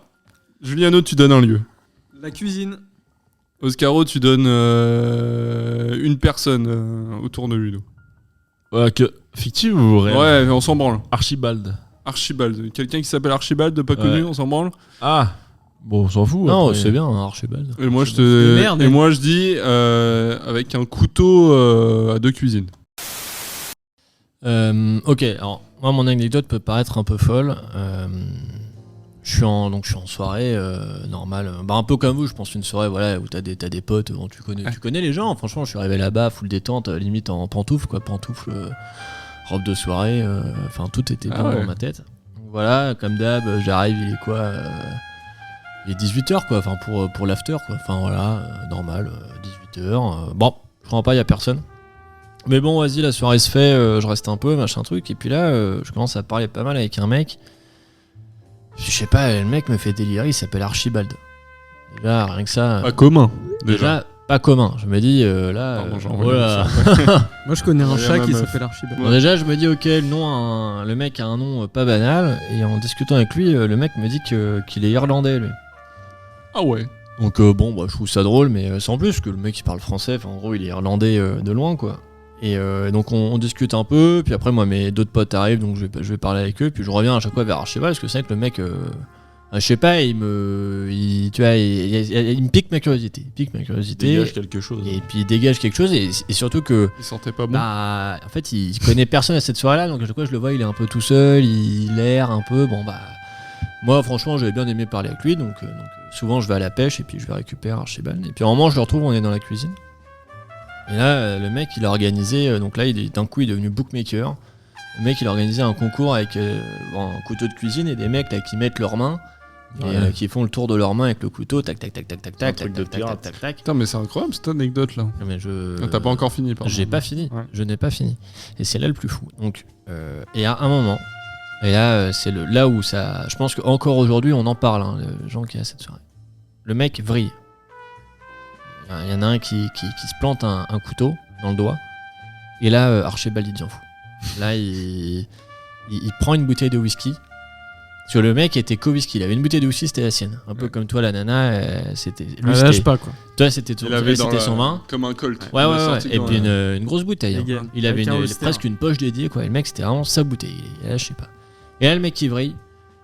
Juliano, tu donnes un lieu. La cuisine. Oscaro, tu donnes une personne autour de Ludo. Que fictif ou réel? Ouais, mais on s'en branle. Archibald. Archibald. Quelqu'un qui s'appelle Archibald, pas connu, on s'en branle. Ah. Bon, on s'en fout. Non, après. c'est bien, hein, Archibald. Et moi, je De merde. Et moi, je dis avec un couteau à deux cuisines. Ok, alors moi mon anecdote peut paraître un peu folle. Je suis en soirée normale, bah un peu comme vous, je pense une soirée voilà où t'as des potes, bon, tu connais les gens. Franchement, je suis arrivé là-bas full détente, limite en pantoufles robe de soirée, enfin tout était Ah bon ouais. dans ma tête. Donc, voilà, comme d'hab, j'arrive, il est quoi il est 18h quoi, enfin pour l'after quoi. Enfin voilà, normal, 18h. Bon, je comprends pas, il y a personne. Mais bon, vas-y, la soirée se fait, je reste un peu, machin truc. Et puis là, je commence à parler pas mal avec un mec. Je sais pas, le mec me fait délirer, il s'appelle Archibald. Déjà, rien que ça. Pas commun. Déjà, pas commun. Je me dis, là. Pardon, j'en voilà. Moi, je connais un Ouais, chat ma qui meuf. s'appelle Archibald. Bon, déjà, je me dis, ok, le mec a un nom pas banal. Et en discutant avec lui, le mec me dit qu'il est irlandais, lui. Ah ouais. Donc, bon, bah, je trouve ça drôle, mais sans plus, que le mec il parle français. Enfin, en gros, il est irlandais de loin, quoi. Et donc, on discute un peu. Puis après, moi, mes d'autres potes arrivent, donc je vais parler avec eux. Puis je reviens à chaque fois vers Archibald, parce que c'est vrai que le mec. Je sais pas, il me pique ma curiosité. Dégage quelque chose. Et puis il dégage quelque chose, et surtout que. Il sentait pas bon. Bah, en fait, il connaît personne à cette soirée-là, donc à chaque fois je le vois, il est un peu tout seul, il erre un peu. Bon, bah. Moi, franchement, j'avais bien aimé parler avec lui, donc souvent je vais à la pêche et puis je vais récupérer Archibald. Et puis à un moment, je le retrouve, on est dans la cuisine. Et là, le mec, il a organisé, donc là, d'un coup, il est devenu bookmaker. Le mec, il a organisé un concours avec un couteau de cuisine et des mecs là qui mettent leurs mains. Et qui font le tour de leurs mains avec le couteau, tac tac tac tac tac tac truc tac de tac pirate. tac tac. Putain, mais c'est incroyable cette anecdote là. Mais T'as pas encore fini, pardon. J'ai pas fini. Ouais. Je n'ai pas fini. Et c'est là le plus fou. Donc, et à un moment, et là, c'est là où ça. Je pense qu'encore aujourd'hui, on en parle, hein, les gens qui à cette soirée. Le mec vrille. Il y en a un qui se plante un couteau dans le doigt. Et là, Archibald, il devient fou. Là, il prend une bouteille de whisky. Parce que le mec était co-whisky, il avait une bouteille de whisky, c'était la sienne. Un peu comme toi, la nana, c'était. Lui, Ah, lâche pas, quoi. toi, c'était Il avait dans son vin. comme un colt. Ouais, Il ouais, est ouais. sorti Et dans puis la- une grosse bouteille. hein. Légal. Il avait Avec un Holster. presque une poche dédiée, quoi. Et le mec, c'était vraiment sa bouteille. Et là, je sais pas. Et là, le mec qui vrille,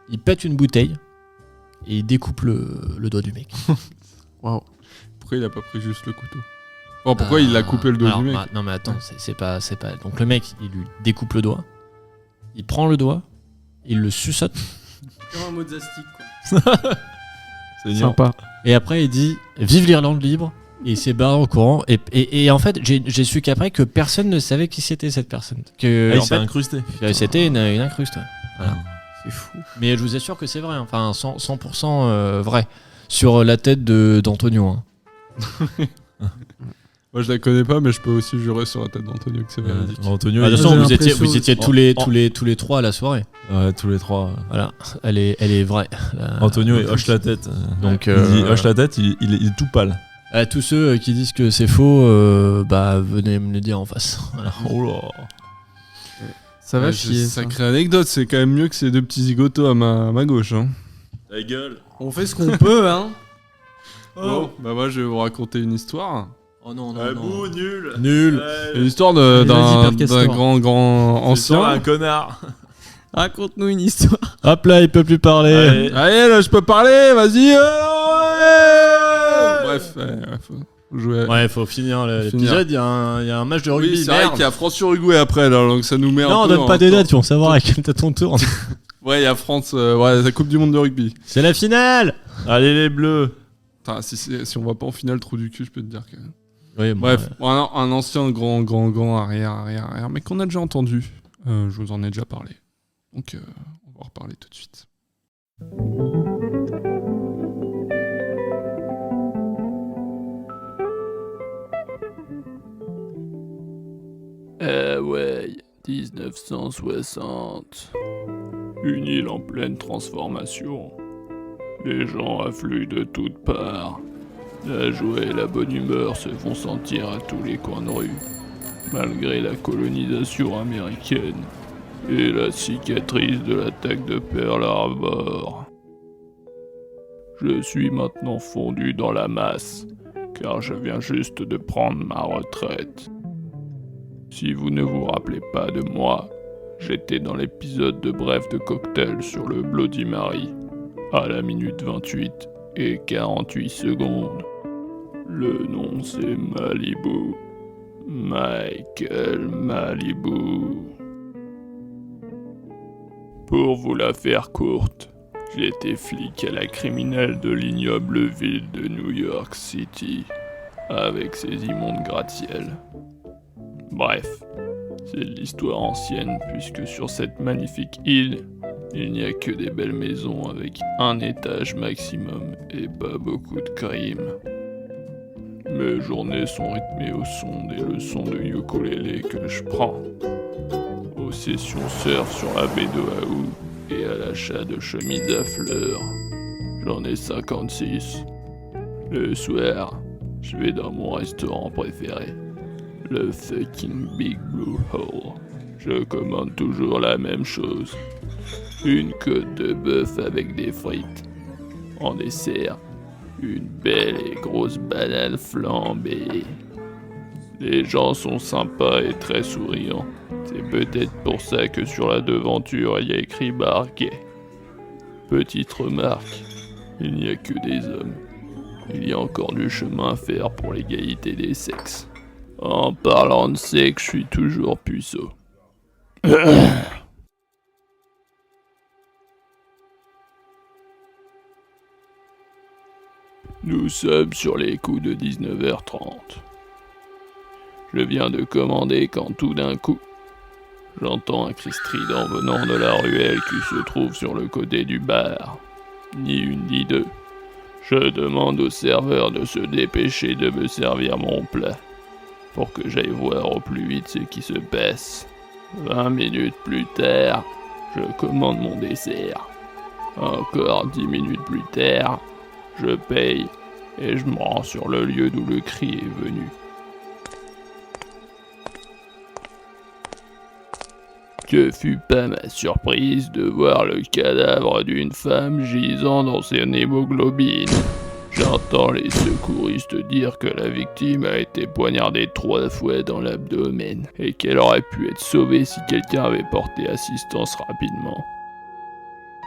il pète une bouteille et il découpe le doigt du mec. Pourquoi il a pas pris juste le couteau? Bon, pourquoi il a coupé le doigt alors, du mec? bah, non, mais attends, c'est pas. Donc le mec, il lui découpe le doigt, il prend le doigt, il le suçote, Comme un mozastique, quoi. C'est mignon. Sympa. et après, il dit vive l'Irlande libre. Et il s'est barré en courant. Et en fait, j'ai su qu'après que personne ne savait qui c'était cette personne. Que, Ah, il en s'est fait, incrusté. c'était une incruste. Ouais. Voilà. C'est fou. Mais je vous assure que c'est vrai, hein. Enfin 100% vrai. Sur la tête d'Antonio. Hein. Moi je la connais pas, mais je peux aussi jurer sur la tête d'Antonio que c'est véridique. Antonio, Bah, de il- toute façon, j'ai vous étiez l'impression- tous les trois à la soirée. Ouais, tous les trois. Voilà, elle est vraie. Antonio, il hoche la tête. Donc, Il dit, hoche la tête, il est tout pâle. à tous ceux qui disent que c'est faux, bah venez me le dire en face. Voilà. Oh là. Ça va Ouais, chier. c'est ça. sacrée anecdote, c'est quand même mieux que ces deux petits zigotos à ma gauche. Hein. Ta gueule. On fait ce qu'on peut, hein. Bon, bah moi je vais vous raconter une histoire. Oh non, nul. Nul. Une histoire Allez, d'un vas-y, Père Castor. grand ancien. un connard. Raconte-nous une histoire. Hop là, il peut plus parler. Allez. Allez, là je peux parler, vas-y. Bref, faut jouer. Ouais, faut finir l'épisode. Il y a un match de rugby. Oui, c'est vrai merde. qu'il y a France-Uruguay après, là, donc ça nous met un Non, on peu donne en pas des temps. dates, ils vont savoir à quel t'as ton tour. Ouais, il y a France, ouais, la Coupe du Monde de rugby. C'est la finale. Allez les bleus. Putain, si on va pas en finale, trou du cul, je peux te dire que. Oui, bon, Bref, un ancien grand arrière, mais qu'on a déjà entendu. Je vous en ai déjà parlé. Donc, on va en reparler tout de suite. Ouais, 1960. Une île en pleine transformation. Les gens affluent de toutes parts. La joie et la bonne humeur se font sentir à tous les coins de rue, malgré la colonisation américaine et la cicatrice de l'attaque de Pearl Harbor. Je suis maintenant fondu dans la masse, car je viens juste de prendre ma retraite. Si vous ne vous rappelez pas de moi, j'étais dans l'épisode de Bref de Cocktail sur le Bloody Mary, à la minute 28 et 48 secondes. Le nom c'est Malibu. Michael Malibu. Pour vous la faire courte, j'étais flic à la criminelle de l'ignoble ville de New York City, avec ses immondes gratte-ciel. Bref, c'est de l'histoire ancienne puisque sur cette magnifique île, il n'y a que des belles maisons avec un étage maximum et pas beaucoup de crimes. Mes journées sont rythmées au son des leçons de ukulélé que je prends, aux sessions surf sur la baie d'Oahu et à l'achat de chemises à fleurs. J'en ai 56. Le soir, je vais dans mon restaurant préféré, le fucking Big Blue Hole. Je commande toujours la même chose. Une côte de bœuf avec des frites. En dessert, une belle et grosse banane flambée. Les gens sont sympas et très souriants. C'est peut-être pour ça que sur la devanture il y a écrit Barquet. Petite remarque, il n'y a que des hommes. Il y a encore du chemin à faire pour l'égalité des sexes. En parlant de sexe, je suis toujours puceau. Nous sommes sur les coups de 19h30. Je viens de commander quand tout d'un coup, j'entends un cri strident venant de la ruelle qui se trouve sur le côté du bar. Ni une ni deux. Je demande au serveur de se dépêcher de me servir mon plat, pour que j'aille voir au plus vite ce qui se passe. 20 minutes plus tard, je commande mon dessert. Encore 10 minutes plus tard, je paye et je me rends sur le lieu d'où le cri est venu. Que fut pas ma surprise de voir le cadavre d'une femme gisant dans son hémoglobine. J'entends les secouristes dire que la victime a été poignardée 3 fois dans l'abdomen et qu'elle aurait pu être sauvée si quelqu'un avait porté assistance rapidement.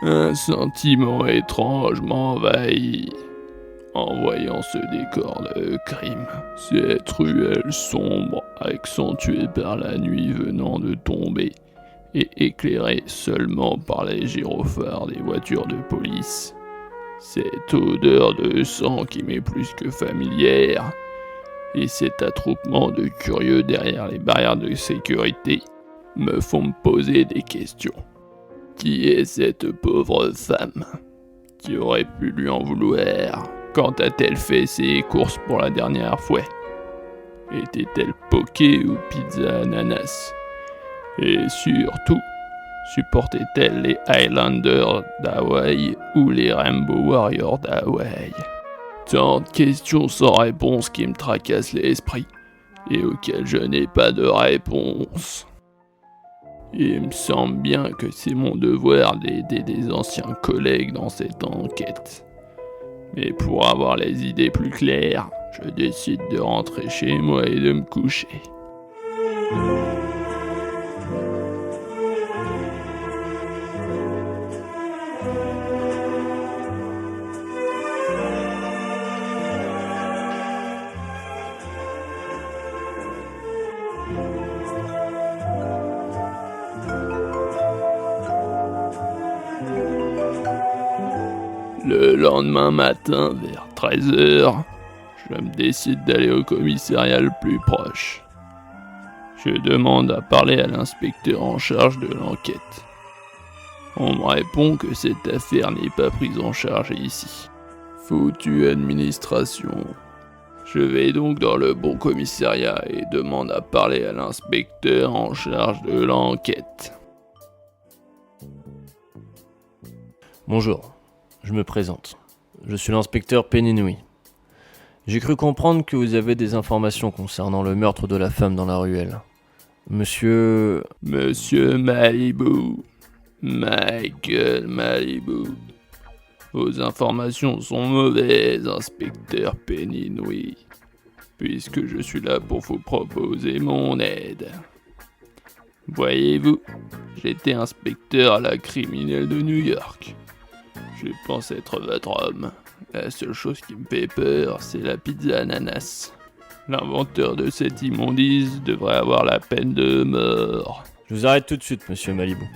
Un sentiment étrange m'envahit en voyant ce décor de crime. Cette ruelle sombre, accentuée par la nuit venant de tomber et éclairée seulement par les gyrophares des voitures de police. Cette odeur de sang qui m'est plus que familière, et cet attroupement de curieux derrière les barrières de sécurité me font me poser des questions. Qui est cette pauvre femme? Qui aurait pu lui en vouloir? Quand a-t-elle fait ses courses pour la dernière fois? Était-elle poké ou pizza ananas? Et surtout, supportait-elle les Highlanders d'Hawaï ou les Rainbow Warriors d'Hawaï? Tant de questions sans réponse qui me tracassent l'esprit et auxquelles je n'ai pas de réponse. Il me semble bien que c'est mon devoir d'aider des anciens collègues dans cette enquête. Mais pour avoir les idées plus claires, je décide de rentrer chez moi et de me coucher. Le lendemain matin, vers 13h, je me décide d'aller au commissariat le plus proche. Je demande à parler à l'inspecteur en charge de l'enquête. On me répond que cette affaire n'est pas prise en charge ici. Foutue administration. Je vais donc dans le bon commissariat et demande à parler à l'inspecteur en charge de l'enquête. Bonjour, je me présente. Je suis l'inspecteur Peninui. J'ai cru comprendre que vous avez des informations concernant le meurtre de la femme dans la ruelle. Monsieur Malibu. Michael Malibu. Vos informations sont mauvaises, inspecteur Peninui, puisque je suis là pour vous proposer mon aide. Voyez-vous, j'étais inspecteur à la criminelle de New York. Je pense être votre homme. La seule chose qui me fait peur, c'est la pizza ananas. L'inventeur de cette immondice devrait avoir la peine de mort. Je vous arrête tout de suite, monsieur Malibu.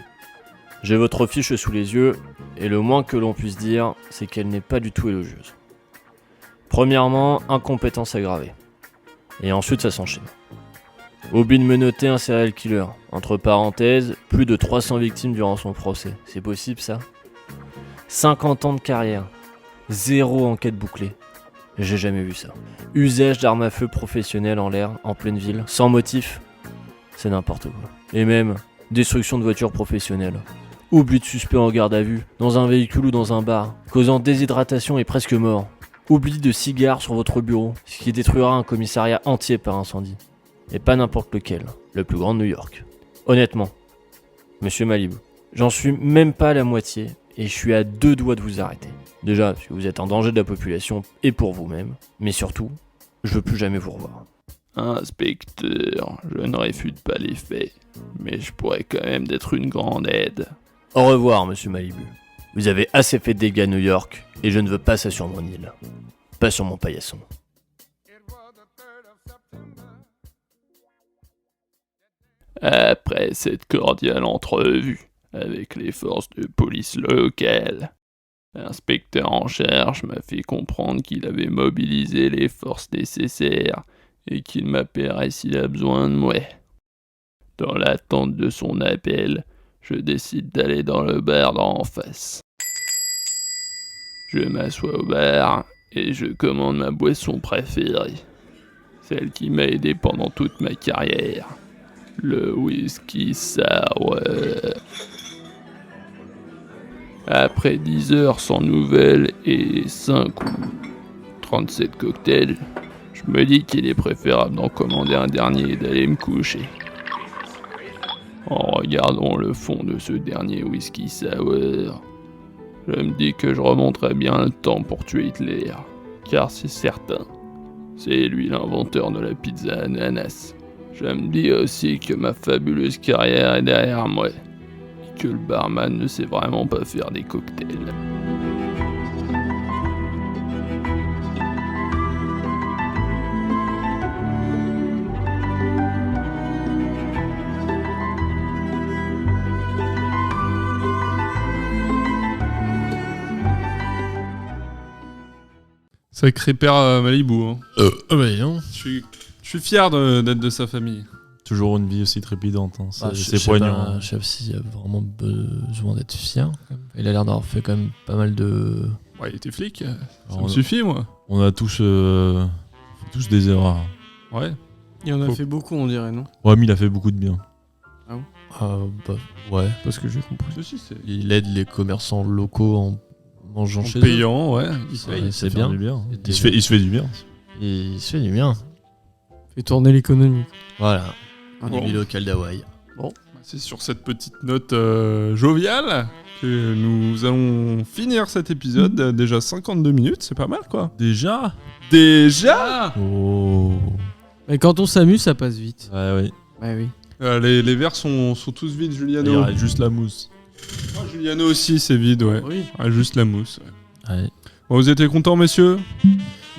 J'ai votre fiche sous les yeux, et le moins que l'on puisse dire, c'est qu'elle n'est pas du tout élogieuse. Premièrement, incompétence aggravée. Et ensuite, ça s'enchaîne. Oublie de me noter un serial killer. Entre parenthèses, plus de 300 victimes durant son procès. C'est possible, ça ? 50 ans de carrière. 0 enquête bouclée. J'ai jamais vu ça. Usage d'armes à feu professionnelles en l'air, en pleine ville, sans motif, c'est n'importe quoi. Et même, destruction de voitures professionnelles. Oubli de suspect en garde à vue, dans un véhicule ou dans un bar, causant déshydratation et presque mort. Oubli de cigares sur votre bureau, ce qui détruira un commissariat entier par incendie. Et pas n'importe lequel, le plus grand de New York. Honnêtement, Monsieur Malibu, j'en suis même pas à la moitié et je suis à 2 doigts de vous arrêter. Déjà, parce que vous êtes en danger de la population et pour vous-même, mais surtout, je veux plus jamais vous revoir. Inspecteur, je ne réfute pas les faits, mais je pourrais quand même d'être une grande aide. Au revoir, Monsieur Malibu. Vous avez assez fait de dégâts à New York et je ne veux pas ça sur mon île. Pas sur mon paillasson. Après cette cordiale entrevue avec les forces de police locales, l'inspecteur en charge m'a fait comprendre qu'il avait mobilisé les forces nécessaires et qu'il m'appellerait s'il a besoin de moi. Dans l'attente de son appel, je décide d'aller dans le bar d'en face. Je m'assois au bar et je commande ma boisson préférée, celle qui m'a aidé pendant toute ma carrière, le whisky sour. Après 10 heures sans nouvelles et 5 ou 37 cocktails, je me dis qu'il est préférable d'en commander un dernier et d'aller me coucher. En regardant le fond de ce dernier whisky sour, je me dis que je remonterai bien le temps pour tuer Hitler, car c'est certain, c'est lui l'inventeur de la pizza ananas. Je me dis aussi que ma fabuleuse carrière est derrière moi, et que le barman ne sait vraiment pas faire des cocktails. Sacré père Malibu. Hein. Non. Je suis fier d'être de sa famille. Toujours une vie aussi trépidante. Hein. C'est Je sais poignant. pas, je sais pas s'il y a vraiment besoin d'être fier. Quand même. Il a l'air d'avoir fait quand même pas mal de. Ouais, il était flic. Ça Alors, me suffit, moi. On a tous des erreurs. Ouais. Il en a Faut- fait beaucoup, on dirait, non? Ouais, mais il a fait beaucoup de bien. Ouais. Parce que j'ai compris. Ceci, c'est Il aide les commerçants locaux en mangeant en chez eux. payant, ouais. C'est fait bien. du bien. Et Il se fait du bien. Il se fait du bien. Fait tourner l'économie. Voilà. Bon. Une vie locale d'Hawaï. C'est sur cette petite note joviale que nous allons finir cet épisode. Déjà 52 minutes, c'est pas mal, quoi. Déjà Déjà Oh. Mais quand on s'amuse, ça passe vite. Ouais, oui. Ouais, oui. Les verres sont tous vides, Il Juliano. reste juste la mousse. Ah, Juliano aussi, c'est vide, ouais. Oui. Ah, juste la mousse. Ouais. Ouais. Bon, vous étiez contents, messieurs?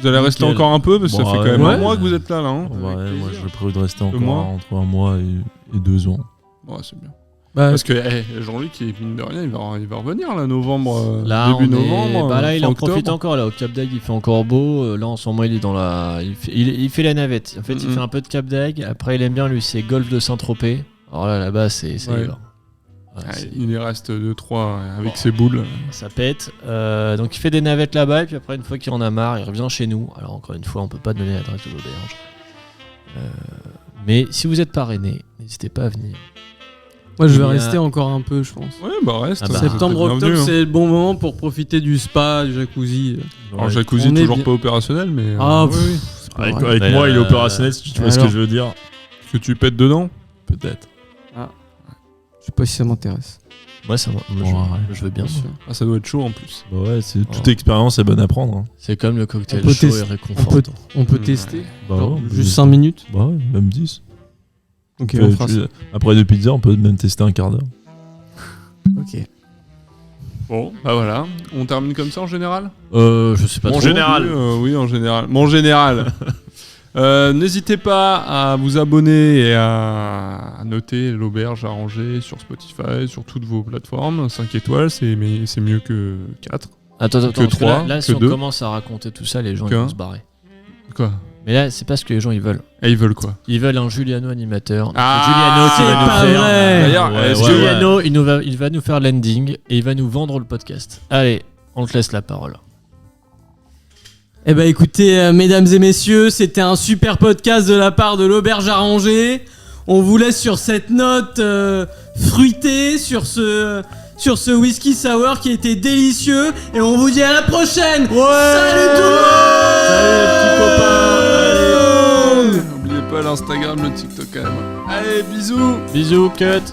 Vous allez rester Nickel. encore un peu, parce que Bon, ça fait quand même ouais. un mois que vous êtes là, hein. Ouais, Avec moi plaisir. je prévu de rester encore mois. entre 1 mois et 2 ans. Ouais, c'est bien. Bah, Parce que Jean-Luc, mine de rien, il va revenir là, novembre, Là, début on est- novembre. bah là, il fin en profite octobre. encore. Là, au Cap d'Agde, il fait encore beau. Là, en ce moment, il est dans la. Il fait la navette. En fait, il Mhm. fait un peu de Cap d'Agde. Après, il aime bien, lui, c'est golf de Saint-Tropez. Alors là-bas, c'est Ouais. libre. Ouais, Ah, c'est- il y reste 2-3 avec ses boules. Ça pète. Donc, il fait des navettes là-bas. Et puis après, une fois qu'il en a marre, il revient chez nous. Alors, encore une fois, on peut pas donner l'adresse de l'auberge. Mais si vous êtes parrainé, n'hésitez pas à venir. moi, je vais il y a- rester encore un peu, je pense. Ouais, bah reste. Ah bah. c'est Septembre, bienvenu, octobre, hein. c'est le bon moment pour profiter du spa, du jacuzzi. Alors, jacuzzi On est toujours bien. pas opérationnel, mais. Ah, oui, pff, oui. c'est pas Avec, vrai. avec Mais moi, il est là, opérationnel, si tu vois ce que alors je veux dire. Que tu pètes dedans. Peut-être. Je sais pas si ça m'intéresse. Moi, ça, moi, je veux bien. Bien sûr. Ah, ça doit être chaud en plus. Bah ouais, toute expérience est bonne à prendre. Hein. C'est comme le cocktail On peut chaud et tester- réconfortant. On peut Ouais. tester. Bah Genre, ouais, juste mais- 5 minutes. Bah ouais, même 10. Ok, on fera ça. Après 2 pizzas, on peut même tester un quart d'heure. Ok. Bon, bah voilà. On termine comme ça en général. Je sais pas Mon trop. général. Oui, en général. Mon général. N'hésitez pas à vous abonner et à noter l'auberge arrangée sur Spotify, sur toutes vos plateformes. 5 étoiles, c'est mieux que 4. Attends, Que parce que trois, là, que si on deux. commence à raconter tout ça, les gens Que ils un. vont se barrer. Quoi? Mais là, c'est pas ce que les gens ils veulent. Et ils veulent quoi? Ils veulent un Juliano animateur. Ah, Juliano qui c'est va nous pas faire. vrai. D'ailleurs, est-ce que- Juliano, il va nous faire l'ending et il va nous vendre le podcast. Allez, on te laisse la parole. Eh ben écoutez, mesdames et messieurs, c'était un super podcast de la part de l'Auberge à Ranger. On vous laisse sur cette note fruitée, sur ce whisky sour qui était délicieux. Et on vous dit à la prochaine. Salut tout le monde. Salut les petits copains. Allez, n'oubliez pas l'Instagram, le TikTok quand même. Allez, bisous. Bisous, cut.